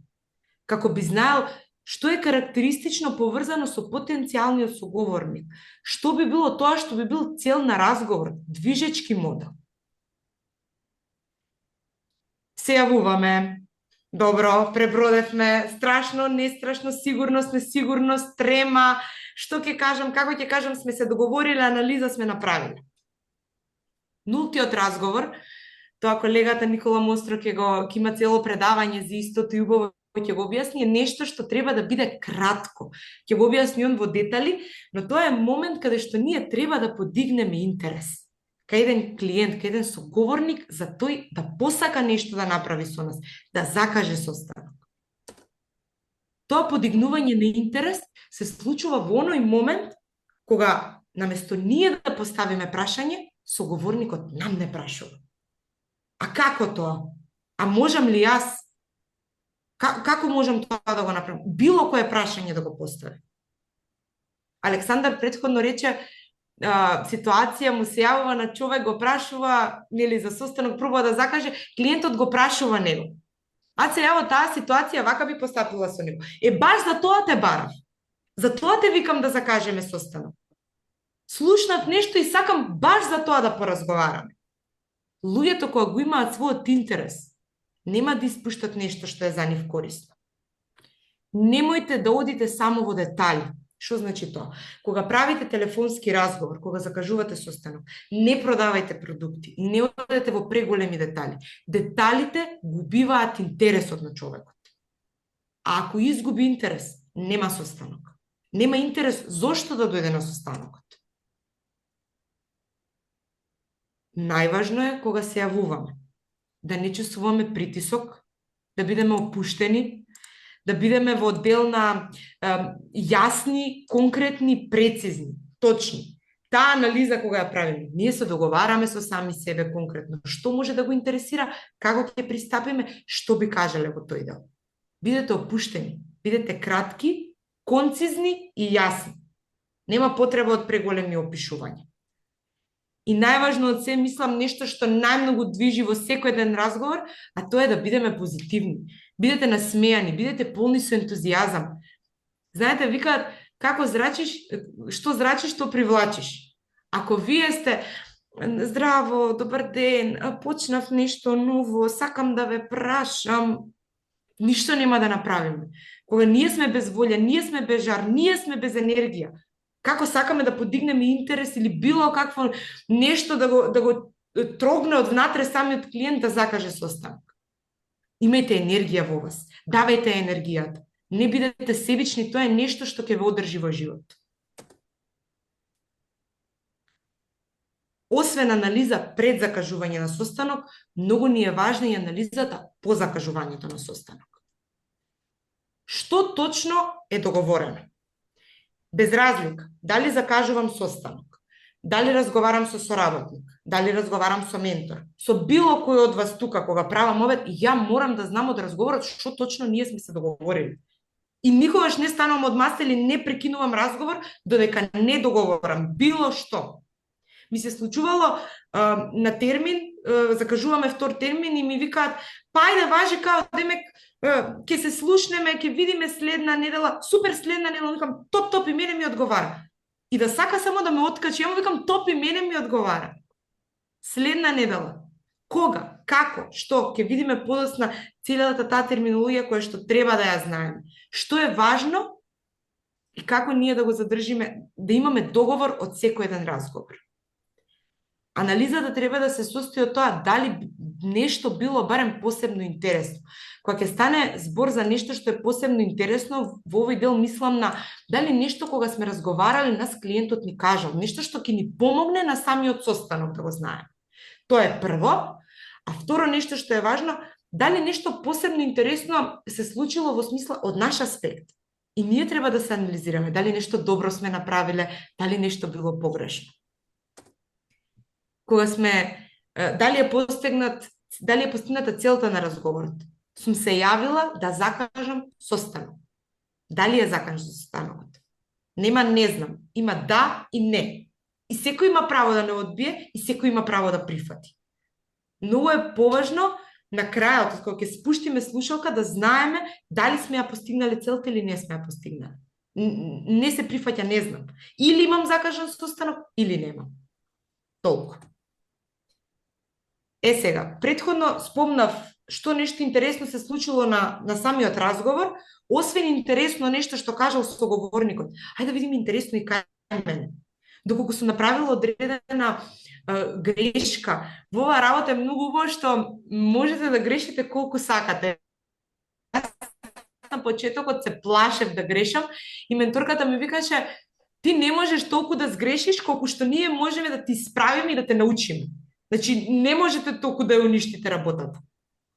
Како би знаел што е карактеристично поврзано со потенцијалниот соговорник, што би било тоа што би бил цел на разговор, движечки модел. Се јавуваме, добро, пребродевме, страшно, нестрашно, сигурност, несигурност, трема, што ќе кажам, како ќе кажам, сме се договориле, анализа сме направиле. Нултиот разговор, тоа колегата Никола Мостро ќе има цело предавање за истото и убаво ќе го објасни, е нешто што треба да биде кратко. Ќе го објасни он во детали, но тоа е момент каде што ние треба да подигнеме интерес кај еден клиент, кај еден соговорник, за тој да посака нешто да направи со нас, да закаже состанок. Тоа подигнување на интерес се случува во оној момент кога наместо ние да поставиме прашање, соговорникот нам не прашува. А како тоа? А можам ли јас? Како можам тоа да го направам? Било кое прашање да го постави. Александар претходно рече, ситуација му се јавува на човек, го прашува, нели за состанок, пробува да закаже, клиентот го прашува него. А се јава таа ситуација, вака би постапила со него. Баш за тоа те барав. За тоа те викам да закажеме состанок. Слушнав нешто и сакам баш за тоа да поразговараме. Луѓето кога го имаат својот интерес, нема да испуштат нешто што е за нив корисно. Немојте да одите само во детали. Што значи тоа? Кога правите телефонски разговор, кога закажувате состанок, не продавајте продукти, не одете во преголеми детали. Деталите губиваат интересот на човекот. А ако изгуби интерес, нема состанок. Нема интерес зошто да дојде на состанокот. Најважно е кога се јавуваме, да не чувствуваме притисок, да бидеме опуштени, да бидеме во дел на јасни, конкретни, прецизни, точни. Таа анализа кога ја правиме, ние се договараме со сами себе конкретно, што може да го интересира, како ќе пристапиме, што би кажале во тој дел. Бидете опуштени, бидете кратки концизни и јасни. Нема потреба од преголеми опишувања. И најважно од се, мислам, нешто што најмногу движи во секој ден разговор, а тоа е да бидеме позитивни. Бидете насмејани, бидете полни со ентузијазам. Знаете, викаат, како зрачиш, што привлачиш. Ако вие сте здраво, добар ден, почнав нешто ново, сакам да ве прашам, ништо нема да направиме. Кога ние сме без волја, ние сме без жар, ние сме без енергија, како сакаме да подигнеме интерес или било какво нешто да го трогне од внатре самиот клиент да закаже состанок. Имајте енергија во вас, давајте енергијата. Не бидете себични, тоа е нешто што ќе ве одржи во живот. Освен анализа пред закажување на состанок, многу ни е важна и анализата по закажувањето на состанок. Што точно е договорено? Без разлика, дали закажувам состанок, дали разговарам со соработник, дали разговарам со ментор, со било кој од вас тука кога правам обед, ја морам да знам од разговорот што точно ние сме се договорили. И никогаш не станувам од маста или не прекинувам разговор додека не договорам било што. Ми се случувало на термин, закажуваме втор термин и ми викаат, па ајде важи као демек ќе се слушнеме, ќе видиме следна недела, супер следна недела, викам топ и мене ми одговара. И да сака само да ме откачи, ја му викам топ и мене ми одговара. Следна недела. Кога, како, што, ќе видиме подоцна целата таа терминологија која што треба да ја знаеме. Што е важно и како ние да го задржиме, да имаме договор од секој еден разговор. Анализата треба да се состои од тоа дали нешто било барем посебно интересно. Кога ќе стане збор за нешто што е посебно интересно, во овој дел мислам на дали нешто кога сме разговарали нас клиентот ни кажал, нешто што ќе ни помогне на самиот состанок да го знаеме. Тоа е прво, а второ нешто што е важно, дали нешто посебно интересно се случило во смисла од наш аспект. И ние треба да се анализираме, дали нешто добро сме направиле, дали нешто било погрешно. Кога сме, дали е постигната целта на разговорот. Сум се јавила да закажам состанок. Дали е закажан состанокот? Нема не знам, има да и не. И секој има право да не одбие и секој има право да прифати. Многу е поважно на крајот, кога ќе спуштиме слушалка, да знаеме дали сме ја постигнале целта или не сме ја постигнале. Не се прифаќа, не знам. Или имам закажан состанок, или немам. Толку. Сега, претходно спомнав што нешто интересно се случило на самиот разговор, освен интересно нешто што кажал соговорникот. Ајде да видиме интересно и кај мене. Доколку сум направила одредена грешка, во оваа работа е многу убаво што можете да грешите колку сакате. Јас на почетокот се плашев да грешам и менторката ми викаше ти не можеш толку да сгрешиш колку што ние можеме да ти справиме и да те научиме. Значи, не можете толку да ја уништите работата.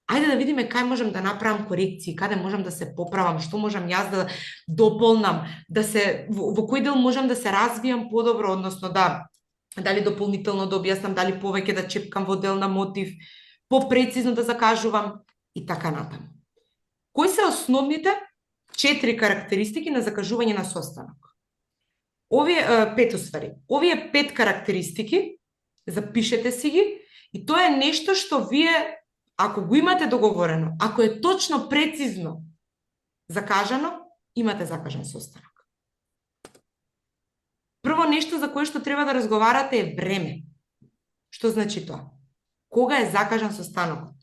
Ајде да видиме кај можам да направам корекции, каде можам да се поправам, што можам јас да дополнам, во кој дел можам да се развијам подобро, односно дали дополнително да објаснам, дали повеќе да чепкам во дел на мотив, попрецизно да закажувам и така натаму. Кои се основните 4 карактеристики на закажување на состанок? Овие 5 карактеристики запишете си ги и тоа е нешто што вие, ако го имате договорено, ако е точно, прецизно закажано, имате закажан состанок. Прво нешто за кое што треба да разговарате е време. Што значи тоа? Кога е закажан состанокот?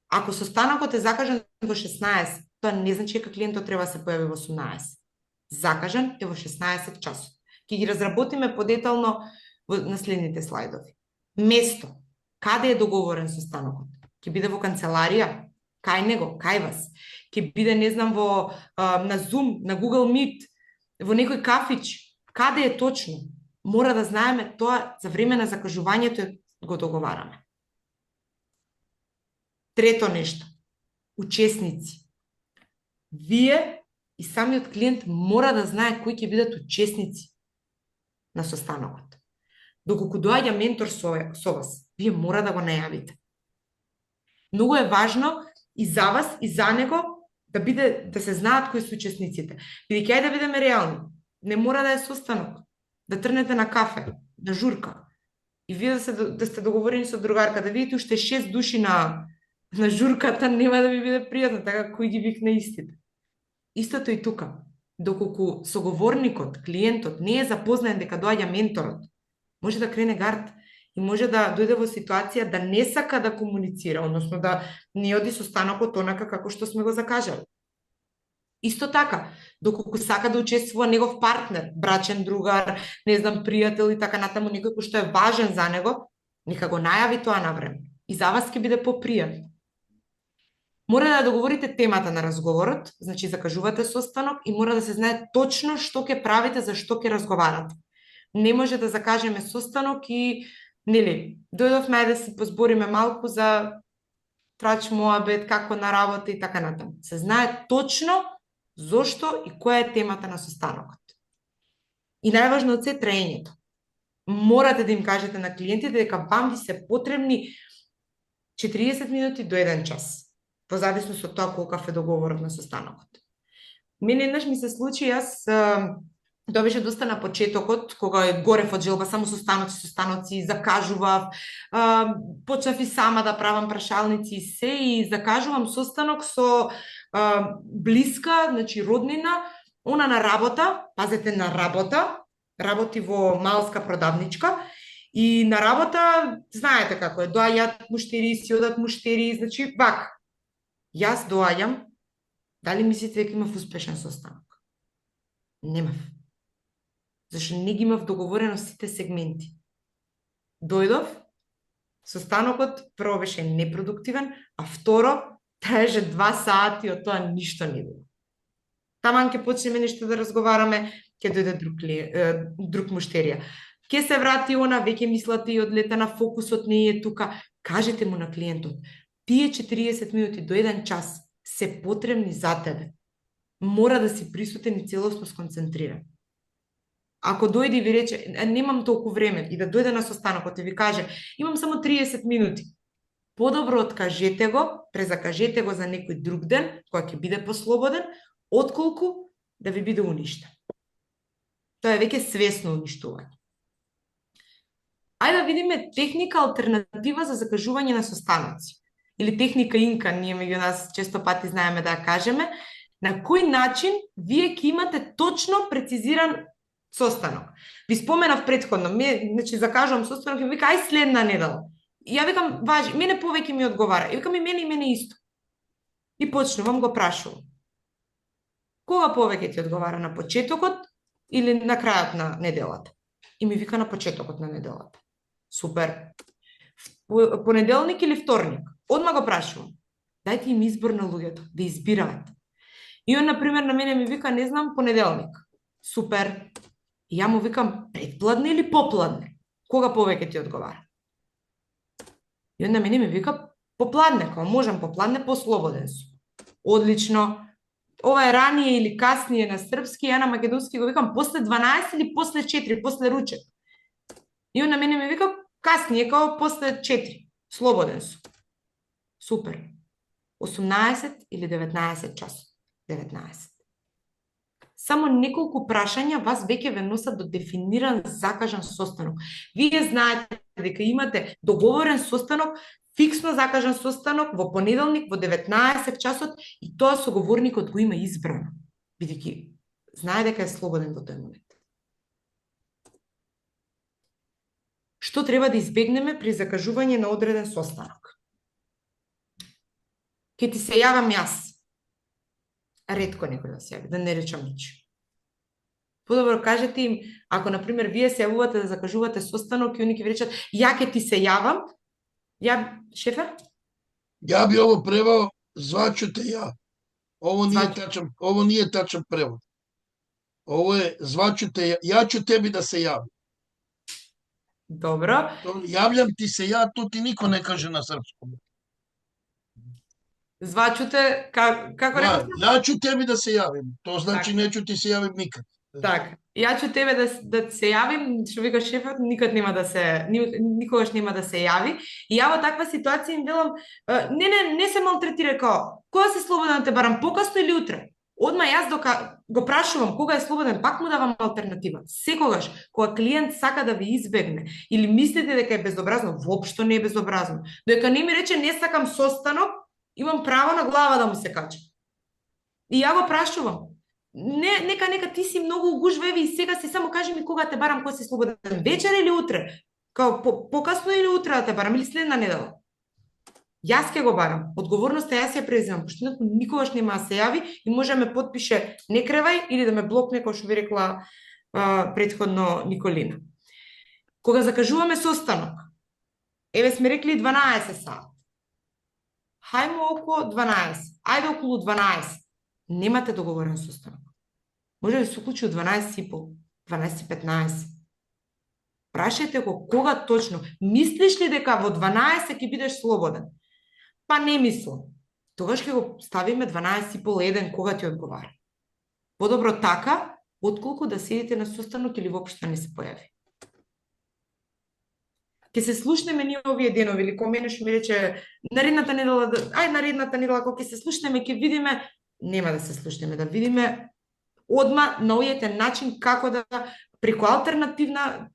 Ако состанокот е закажан во 16, тоа не значи дека клиентот треба да се појави во 18. Закажан е во 16 часот. Ќе ги разработиме подетално на следните слайдови. Место. Каде е договорен состанокот? Ќе биде во канцеларија? Кај него? Кај вас? Ќе биде, не знам, на Zoom, на Google Meet, во некој кафич? Каде е точно? Мора да знаеме тоа за време на закажувањето го договараме. Трето нешто. Учесници. Вие и самиот клиент мора да знае кои ќе бидат учесници на состанокот. Доколку доаѓа ментор со вас, вие мора да го најавите. Многу е важно и за вас и за него да се знаат кои се учесниците. Бидејќи ајде да бидеме реални. Не мора да е состанок, да трнете на кафе, на журка. И вие да сте договорени со другарка, да видите уште 6 души на журката, нема да ви биде пријатно, така кој ги викне истите. Истото и тука. Доколку соговорникот, клиентот не е запознаен дека доаѓа менторот, може да крене гард и може да дојде во ситуација да не сака да комуницира, односно да не оди со станокот онака како што сме го закажали. Исто така, доколку сака да учествува негов партнер, брачен другар, не знам, пријател и така натаму, некој кој што е важен за него, нека го најави тоа на време. И за вас ќе биде попријатно. Мора да договорите темата на разговорот, значи закажувате состанок и мора да се знае точно што ќе правите, за што ќе разговарате. Не може да закажеме состанок и, нели, дојдовме да се позбориме малку за трач моабет, како на работа и така натаму. Се знае точно зошто и која е темата на состанокот. И најважно од се траењето. Морате да им кажете на клиентите дека вам ви се потребни 40 минути до 1 час, во зависност од тоа колкав е договорот на состанокот. Мене еднаш ми се случи, јас тоа беше доста на почетокот, кога горев од желба, само состаноци, закажував, почнав и сама да правам прашалници и се, и закажувам состанок со блиска, значи роднина, она на работа, пазете на работа, работи во малска продавничка, и на работа, знаете како е, доаѓаат муштери, си одат муштери, значи вака. Јас доаѓам, дали мислите дека имав успешен состанок? Немав. Зашто не ги имав договорено сите сегменти. Дојдов, состанокот прво беше непродуктивен, а второ, траеше 2 сати, од тоа ништо не било. Таман ќе почнеме нешто да разговараме, ќе дојде друг муштерија. Ќе се врати она, веќе мислате и одлета на фокусот не е тука. Кажете му на клиентот, тие 40 минути до 1 час се потребни за тебе. Мора да си присутен и целосно сконцентриран. Ако дојде и ви рече, немам толку време, и да дојде на состанокот и ви каже, имам само 30 минути, подобро откажете го, презакажете го за некој друг ден, кој ќе биде послободен, отколку да ви биде уништен. Тоа е веќе свесно уништување. Ајде да видиме техника алтернатива за закажување на состаноци. Или техника инка, ние меѓу нас често пати знаеме да ја кажеме, на кој начин вие ќе имате точно прецизиран состанок. Ви споменав претходно, значи закажувам состанок и вика ај следна недела. И ја викам, важи, мене повеќе ми одговара. И викам и мене исто. И почнувам го прашувам. Кога повеќе ти одговара, на почетокот или на крајот на неделата? И ми вика на почетокот на неделата. Супер. Понеделник или вторник? Одма го прашувам. Дајте им избор на луѓето, да избираат. И он, например, на мене ми вика, не знам, понеделник. Супер. И ја му викам, предпладне или попладне? Кога повеќе ти одговара? И он на мене ми вика, попладне, кога можам попладне, послободен сум. Одлично. Ова е ранije или каснije на српски, ја на македонски го викам после 12 или после 4, после ручек. И он на мене ми вика, каснije, као после 4. Слободен сум. Супер. 18 или 19 часот? 19. Само неколку прашања вас веќе ве носат до дефиниран закажан состанок. Вие знаете дека имате договорен состанок, фиксно закажан состанок во понеделник во 19 часот и тоа соговорникот го има избрано, бидејќи знае дека е слободен во тој момент. Што треба да избегнеме при закажување на одреден состанок? Ке ти се јавам јас. Ретко некој да се јави, да не речам ничего. Подобро кажете им, ако, например, вие се јавувате да закажувате состанок и они ќе ви речат, ја ке ти се јавам, шефе? Ја би ово превел, звачу те ја. Ово не е тачен превод. Ово е звачу те ја ќу теби да се јави. Добро. Јавljam ти се ја, то ти нико не каже на српском. Звачу те, како рекол? Ја ќу теби да се јавим. То значи не ќу ти се јавим никад. Така, ја ќе тебе да се јавим, што вика шефот, никогаш нема да се јави. И ја во таква ситуација им велам, не се малтретира, кога си слободен да те барам, покасно или утре? Одма јас го прашувам кога е слободен, пак му давам алтернатива. Секогаш, кога клиент сака да ви избегне или мислите дека е безобразно, воопшто не е безобразно. Додека не ми рече не сакам состанок, имам право на глава да му се кача. И ја го прашувам. Нека ти си многу угужвеви и сега си само кажи ми кога те барам, кога си слободен, вечер или утре? Покасно или утре да те барам или следна недела? Јас ќе го барам. Одговорноста јас ја преземам, пошто никогаш нема да се јави и може да ме потпише не кревај или да ме блокне, кој што ви рекла претходно Николина. Кога закажуваме состанок, еве сме рекли 12 сат. Хајмо околу 12. Ајде околу 12. Немате договорен состанок. Може да се уклучи од 12:30, 12:15. Прашајте го кога точно. Мислиш ли дека во 12 ќе бидеш слободен? Па не мислам. Тогаш ќе го ставиме 12:30, кога ти одговара. Подобро така, отколку да седите на состанок или воопшто не се појави. Ќе се слушнеме ние овие денови, или кој мене што ми рече наредната недела, кога ќе се слушнеме, ќе видиме, нема да се слушнеме, да видиме одма наоѓете начин како да преку алтернативна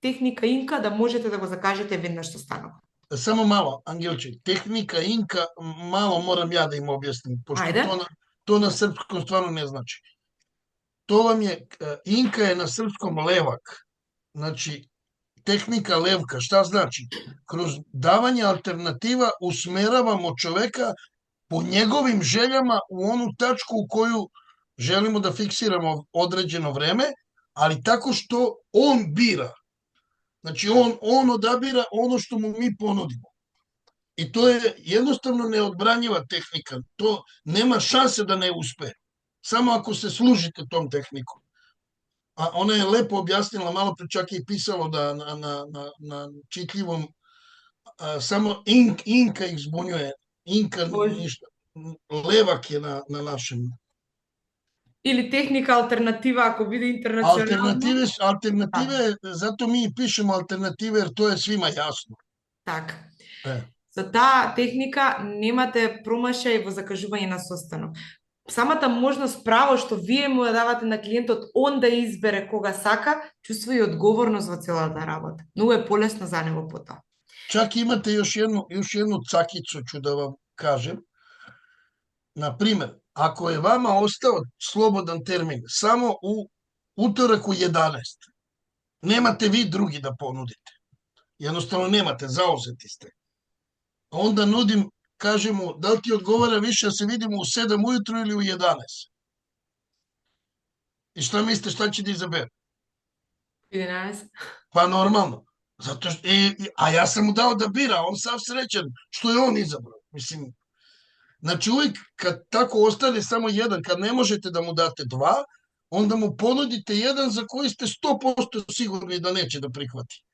техника инка да можете да го закажете веднаш состанок. Само мало, Ангелче, техника инка мало морам ја да им објасним, пошто то на српском стварно не значи. Тоа ми е инка е на српском левак. Значи техника левка, шта значи? Кроз давање алтернатива усмеравамо човека по неговим желјама у ону тачку у коју желимо да фиксирamo одреđено време, али тако што он бира. Значи, он одабира оно што му ми понудимо. И тоа е едноставно неодбранјива техника. То нема шансе да не успее. Само ако се служите том техником. А она е лепо објаснила, malo pre čak и писало да на читливом, само инка их збунјуе. Инка ништо. Левак е на нашем. Или техника алтернатива, ако биде интернационално. Алтернатива е, зато ми и пишемо алтернатива, jer тоа е свима јасно. Така. За таа техника немате промашај во закажување на состанок. Самата можност, право што вие му ја давате на клиентот, он да избере кога сака, чувствува и одговорност во целата работа. Многу е полесно за него потоа. Чак имате још едно цакицу, ќе да вам кажем. Например, ако е вама остao слободен термин само у уторак у 11, немате ви други да понудите. Едноставно немате, заузети сте. Onda nudim, kažem mu, da li ti odgovara više da se vidimo u 7 ujutru ili u 11? I šta mislite, šta će da izabere? 11. Pa normalno. Zato što, a ja sam mu dao da bira, on sav srećan što je on izabrao. Mislim, znači uvijek kad tako ostane samo jedan, kad ne možete da mu date dva, onda mu ponudite jedan za koji ste 100% sigurni da neće da prihvati.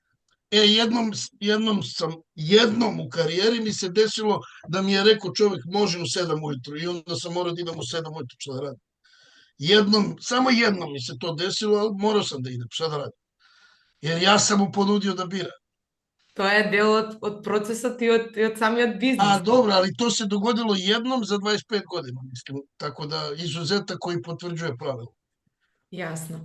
Jednom u karijeri mi se desilo da mi je rekao čovjek može u 7 ujutru i onda sam morao da idem u 7 ujutru, šta da radim. Samo jednom mi se to desilo, ali morao sam da idem, šta da radim. Jer ja sam mu ponudio da bira. Тоа е дел од процесот и од самиот бизнес. А, добро, али то се догодило jednom за 25 година, мислим. Тако да изузетак кој потврđuje правило. Јасно.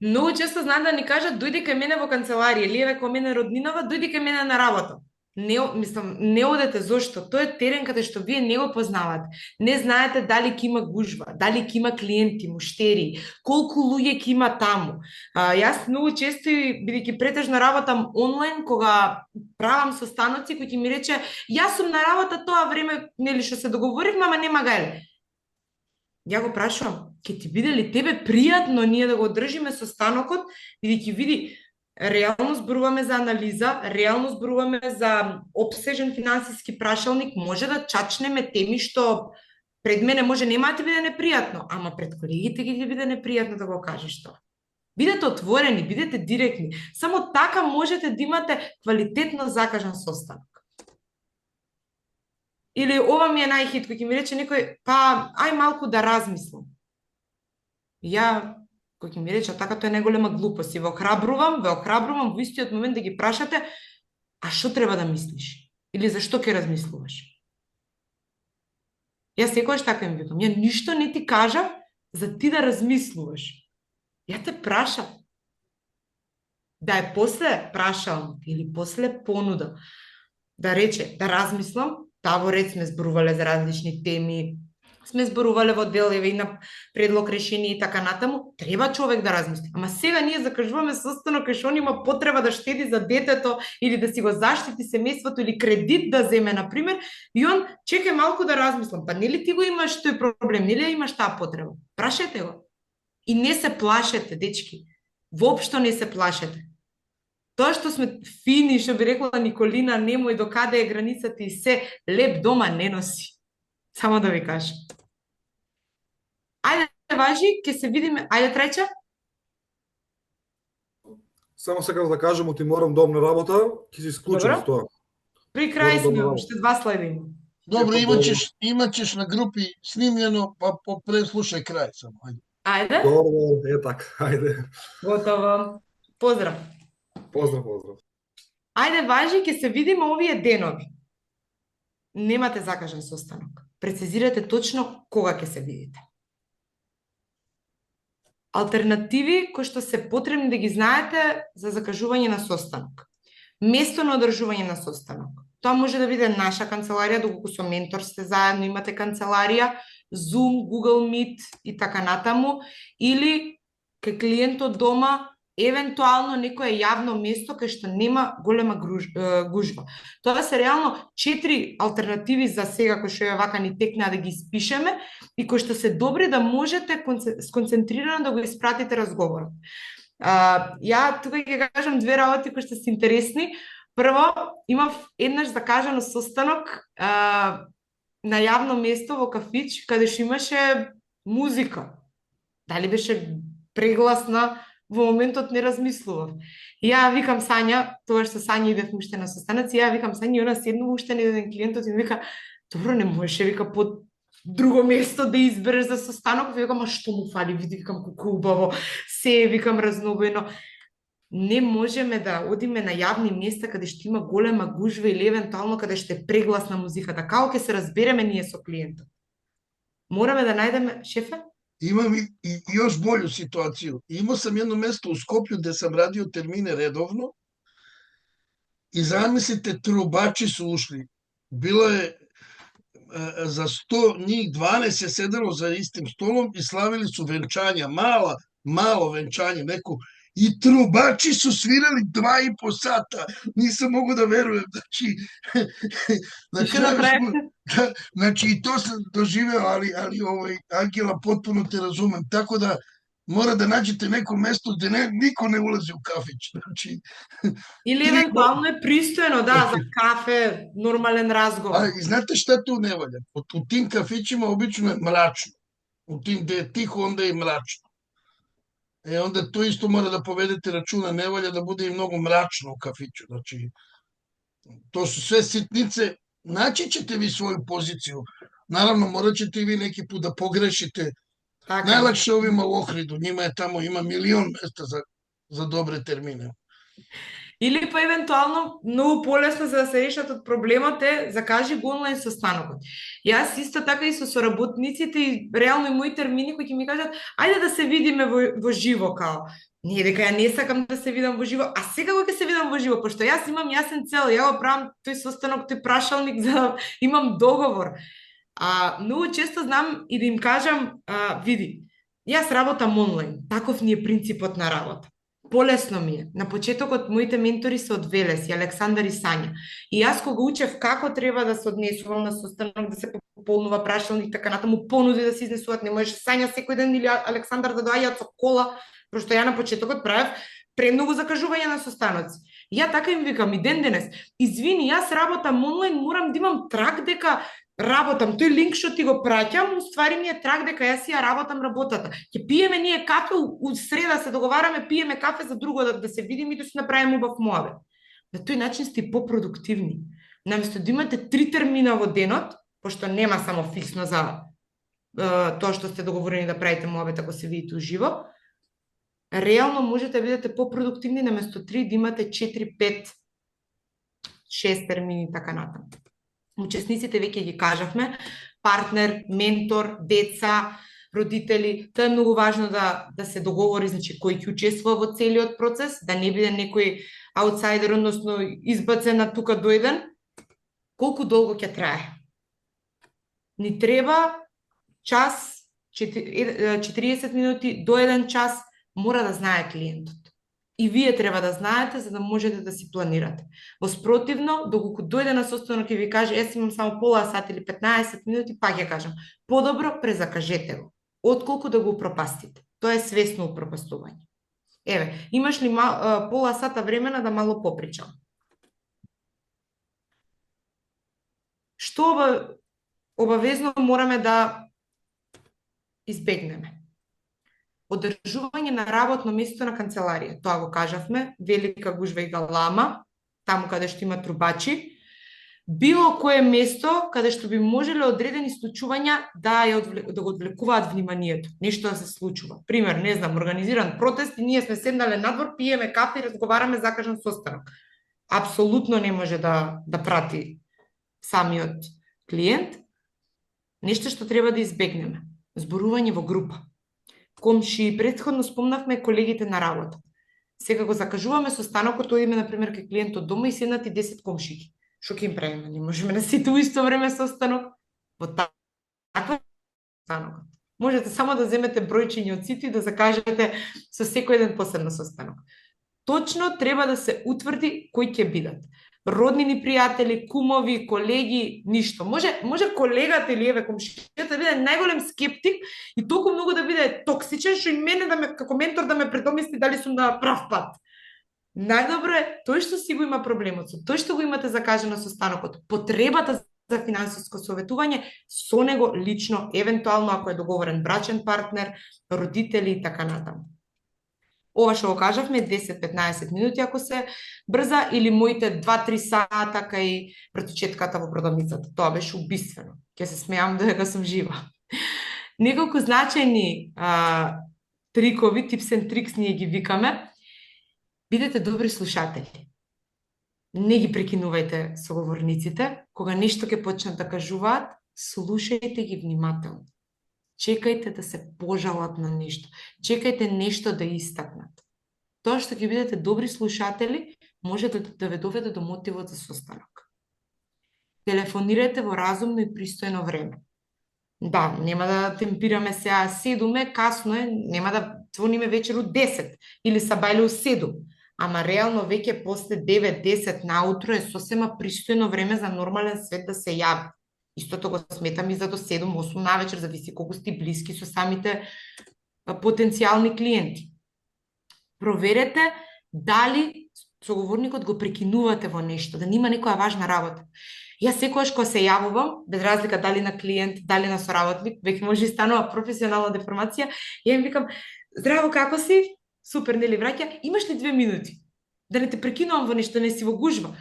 Многу често знам да ни кажат дојди кај мене во канцеларија, или еве кај мене роднинава, дојди кај мене на работа. Не одете, зошто? Тоа е терен каде што вие не го познавате. Не знаете дали ќе има гужва, дали ќе има клиенти, муштери, колку луѓе ќе има таму. Јас многу често, бидејќи претежно работам онлайн, кога правам состаноци, кој ќе ми рече, јас сум на работа тоа време, нели што се договоривме, ама нема гајле. Ја го прашувам, ќе ти биде ли тебе пријатно ние да го одржиме состанокот, бидејќи види, реално зборуваме за анализа, реално зборуваме за обсежен финансиски прашалник, може да чачнеме теми што пред мене може нема да ти биде непријатно, ама пред колегите ќе ти биде непријатно да го кажеш тоа. Бидете отворени, бидете директни. Само така можете да имате квалитетно закажан состанок. Или ова ми е најхит, кој ќе ми рече некој, па ај малку да размислам. Ја, кој ќе ми рече, така тоа е најголема глупост и ве охрабрувам во истиот момент да ги прашате, а што треба да мислиш? Или зашто ќе размислуваш? Јас секогаш така им викам, ја ништо не ти кажав за ти да размислуваш. Ја те прашав. Да е после прашалник или после понуда, да рече, да размислам, таа во ред сме зборувале за различни теми, сме зборувале во дел и на предлог решение и така натаму, треба човек да размисли. Ама сега ние закажуваме состанок кај што он има потреба да штеди за детето или да си го заштити семејството или кредит да земе, например, и он чекај малку да размислам. Па нели ти го имаш тој проблем, нели имаш таа потреба? Прашајте го. И не се плашете, дечки. Воопшто не се плашете. Тоа што сме фини, што би рекла Николина, немој до каде е границата и се, леп дома не носи. Само да ви кажам. Ајде, важи, ќе се видиме. Ајде, треча. Само сакам да кажам, оти морам дом на работа, ќе се исклучам за тоа. При крај сме, уште 2 следи. Добро, имачеш на групи снимljeno, па преслушај крај само. Ајде. Добро, е така, ајде. Готово. Поздрав. Поздрав. Ајде, важи, ќе се видиме овие денови. Немате закажан состанок. Прецизирате точно кога ќе се видите. Алтернативи кои што се потребни да ги знаете за закажување на состанок. Место на одржување на состанок. Тоа може да биде наша канцеларија, доколку со ментор сте заедно, имате канцеларија, Zoom, Google Meet и така натаму, или кај клиентот дома, евентуално некое јавно место кај што нема голема гужва. Тоа се реално 4 алтернативи за сега кои што ја вака ни текнаа да ги испишеме и кои што се добри да можете сконцентрирано да го испратите разговорот. Ја тука ќе кажам 2 работи кои што се интересни. Прво, имав еднаш закажано состанок на јавно место во кафич, каде што имаше музика. Дали беше прегласна, во моментот не размислував. Ја викам Сања, тоа што Сања идев уште на состаноци, ја викам Сања, и она седнува уште еден клиентот и ми вика, добро, не можеше, вика, по друго место да избереш за состанок, викам, а што му фали, види, викам, колку убаво, се, викам, разнобојно. Не можеме да одиме на јавни места каде што има голема гужва или евентуално каде што е прегласна музиката. Како ќе се разбереме ние со клиентот? Мораме да најдеме, шефе? Имам и још болju ситуацiju. Имao sam jedno mesto u Skoplju gde sam radio termine redovno i zamislite, trubači su ušli. Bilo je za 100 njih 12 je sedelo za istim stolom i slavili su venčanja, malo venčanje, neku. I trubači su svirali 2,5 sata. Nisam mogu da verujem. Znači, i to sam doživeo, ali Angela, potpuno te razumem. Tako da mora da nađete neko mesto gde niko ne ulazi u kafić. Znači, ili eventualno je pristojno, da, za kafe, normalan razgovor. I znate šta tu ne valja? U tim kafićima obično je mračno. U tim gde je tiho, onda je mračno. Onda to isto mora da povedete računa, ne valja da bude i mnogo mračno u kafiću. Znači, to su sve sitnice. Naći ćete vi svoju poziciju. Naravno, morat ćete i vi neki put da pogrešite. Najlakše ovima u Ohridu, njima je tamo, ima milion mesta za dobre termine. Или па евентуално многу полесно за да се решат од проблемот е закажи го онлайн состанокот. Јас исто така и со соработниците и реално и мои термини кои ќе ми кажат ајде да се видиме во живо као. Не дека ја не сакам да се видам во живо, а сега кога ќе се видам во живо, пошто јас имам јасен цел, ја го правам тој состанок, тој прашалник за да имам договор. Многу често знам и да им кажам, види, јас работам онлайн, таков ни е принципот на работа. Полесно ми е. На почетокот моите ментори се од Велес, и Александар и Сања. И јас кога учев како треба да се однесувам на состанок, да се пополнува прашалник, така натаму понуди да се изнесуваат, не можеше Сања секој ден или Александар да доаѓаат со кола, прошто ја на почетокот правев премногу закажување на состаноци. Ја така им викам и ден денес, извини, јас работам онлайн, морам да имам трак дека работам, тој линк што ти го праќам, уствари ми е трак дека јас ја работам работата. Ќе пиеме ние кафе, у среда се договараме, пиеме кафе за друго да се видиме и да се направиме убав муабет. На тој начин сте попродуктивни. Наместо да имате 3 термина во денот, пошто нема само фиксно за тоа што сте договорени да правите муабет ако се видите уживо, реално можете да бидете попродуктивни наместо 3 да имате 4, 5, 6 термини и така натаму. Учесниците веќе ги кажавме, партнер, ментор, деца, родители, тоа е многу важно да се договори, значи кој ќе учествува во целиот процес, да не биде некој аутсайдер, односно избацен на тука дојден. Колку долго ќе трае? Ни треба час, 40 минути до 1 час, мора да знае клиентот. И вие треба да знаете за да можете да си планирате. Во спротивно, доколку дојде на состанок и ви каже, јас имам само пола сат или 15 минути, па ќе кажам, подобро презакажете го, отколку да го упропастите. Тоа е свесно упропастување. Еве, имаш ли пола сата времена да мало попричам? Што обавезно мораме да избегнеме? Одржување на работно место на канцеларија. Тоа го кажавме, велика гужва и галама, таму каде што има трубачи. Било кое место каде што би можеле одредени случувања да го одвлекуваат вниманието. Нешто да се случува. Пример, не знам, организиран протест и ние сме седнале надвор, пиеме кафе и разговараме закажан состанок. Апсолутно не може да прати самиот клиент. Нешто што треба да избегнеме. Зборување во група. Комши, претходно спомнавме колегите на работа. Сега го закажуваме состанокот, одиме на пример кај клиентот дома и седнати 10 комшики. Што ќе им правиме? Не можеме на сите у исто време состанок. Во таква состанокот. Можете само да земете бројчиња од сите и да закажете со секој еден посебно состанок. Точно треба да се утврди кои ќе бидат. Роднини, пријатели, кумови, колеги, ништо. Може колегата или еве комшијата да биде најголем скептик и толку многу да биде токсичен, што и мене како ментор да ме предомисли дали сум на прав пат. Најдобро е тој што си го има проблемот, со тој што го имате закажано состанокот, потребата за финансиско советување, со него лично, евентуално ако е договорен брачен партнер, родители и така натаму. Ова што го кажавме, 10-15 минути ако се брза, или моите 2-3 сата кај пратучетката во продавницата. Тоа беше убиствено. Ќе се смеам додека сум жива. Неколку значајни трикови, tips and tricks ние ги викаме. Бидете добри слушатели. Не ги прекинувајте соговорниците. Кога нешто ќе почнат да кажуваат, слушајте ги внимателно. Чекајте да се пожалат на нешто. Чекајте нешто да истакнат. Тоа што ќе бидете добри слушатели, може да ве доведе до мотивот за состанок. Телефонирайте во разумно и пристојно време. Да, нема да темпираме сега 7, касно е, нема да звониме вечер у 10 или сабајле у 7. Ама реално веќе после 9-10 наутро е сосема пристојно време за нормален свет да се јави. Истото го сметам и за до 7-8 навечер, зависи колку сте блиски со самите потенцијални клиенти. Проверете дали соговорникот го прекинувате во нешто, да нема некоја важна работа. Јас секогаш кога се јавувам, без разлика дали на клиент, дали на соработник, веќе може и станува професионална деформација, ја им викам, здраво, како си? Супер, нели враќа? Имаш ли 2 минути? Да не те прекинувам во нешто, не си во гужва.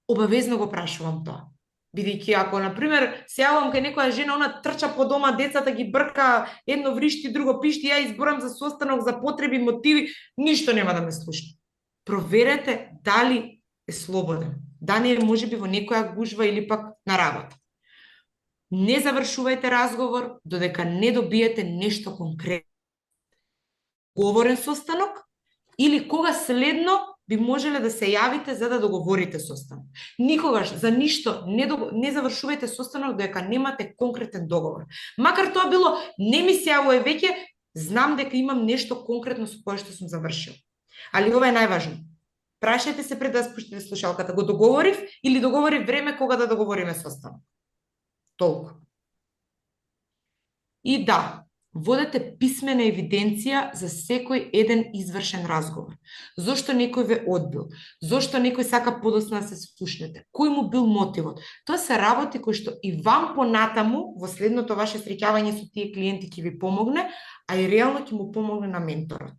Обавезно го прашувам тоа. Бидејќи ако, например, се јавам кај некоја жена, она трча по дома, децата ги брка, едно вришти, друго пишти, ја изборам за состанок, за потреби, мотиви, ништо нема да ме слуша. Проверете дали е слободен, да не е можеби во некоја гужва или пак на работа. Не завршувајте разговор додека не добиете нешто конкретно. Говорен состанок или кога следно би можеле да се јавите за да договорите состанок. Никогаш за ништо не завршувајте состанок додека немате конкретен договор. Макар тоа било не ми се јавува веќе, знам дека имам нешто конкретно со кое што сум завршил. Али ова е најважно. Прашајте се пред да спуштите слушалката, го договорив или договорив време кога да договориме состанок. Толку. И да, водете писмена евиденција за секој еден извршен разговор. Зошто некој ве одбил? Зошто некој сака подоцна да се слушнете? Кој му бил мотивот? Тоа се работи кои што и вам понатаму, во следното ваше среќавање со тие клиенти ќе ви помогне, а и реално ќе му помогне на менторот.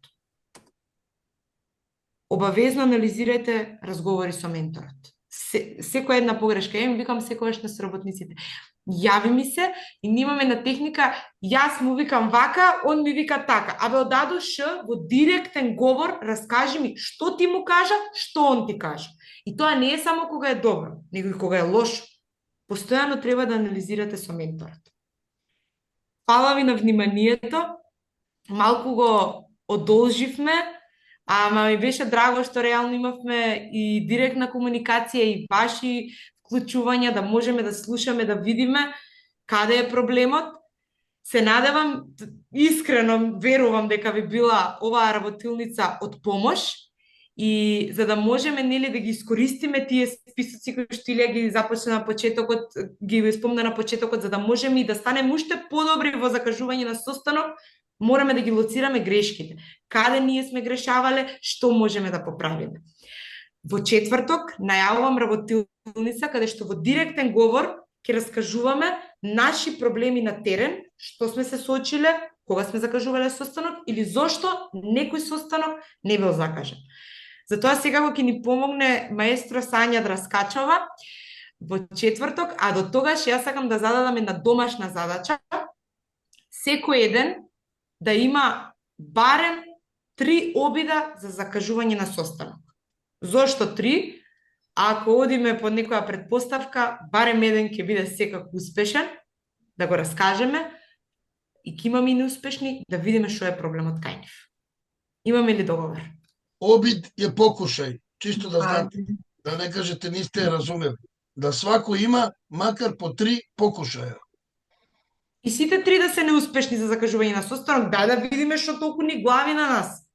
Обавезно анализирајте разговори со менторот. Секоја една погрешка, ја им викам секојаш на соработниците. Јави ми се и ние имаме на техника, јас му викам вака, он ми вика така. Абе од А до Ш во директен говор раскажи ми што ти му кажа, што он ти кажа. И тоа не е само кога е добро, него и кога е лошо. Постојано треба да анализирате со менторот. Фала ви на вниманието. Малку го одолживме, ама ми беше драго што реално имавме и директна комуникација и ваши вклучувања, да можеме да слушаме, да видиме каде е проблемот. Се надевам, искрено верувам дека би била оваа работилница од помош и за да можеме нели да ги искористиме тие списоци кои што Илија ги започна на почетокот, ги спомна на почетокот, за да можеме и да станеме уште подобри во закажување на состанок, мораме да ги лоцираме грешките. Каде ние сме грешавале, што можеме да поправиме. Во четврток најавувам работилница каде што во директен говор ќе раскажуваме наши проблеми на терен, што сме се соочиле, кога сме закажувале состанок или зошто некој состанок не бил закажан. Затоа секако ќе ни помогне маестро Сања Драскачова во четврток, а до тогаш јас сакам да зададам една домашна задача. Секој еден да има барем 3 обида за закажување на состанок. Зошто 3? Ако одиме под некоја предпоставка, барем еден ќе биде секако успешен, да го раскажеме, и ќе имаме и неуспешни, да видиме што е проблемот кај нив. Имаме ли договор? Обид е покушај, чисто да знаете, да не кажете не сте разумели. Да свако има макар по 3 покушаја. И сите 3 да се неуспешни за закажување на состанок, да видиме што толку ни глави на нас.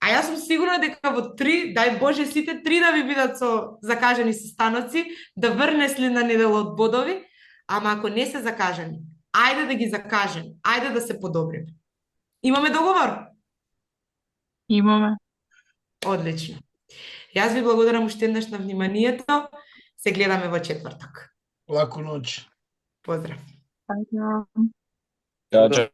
А јас сум сигурна дека во 3, дај Боже, сите 3 да ви бидат со закажани состаноци, да врне следна недела од бодови, ама ако не се закажани, ајде да ги закажеме, ајде да се подобриме. Имаме договор? Имаме. Одлично. Јас ви благодарам уште еднаш на вниманието. Се гледаме во четврток. Лако ноќ. Поздрав. Ајде. Дајче.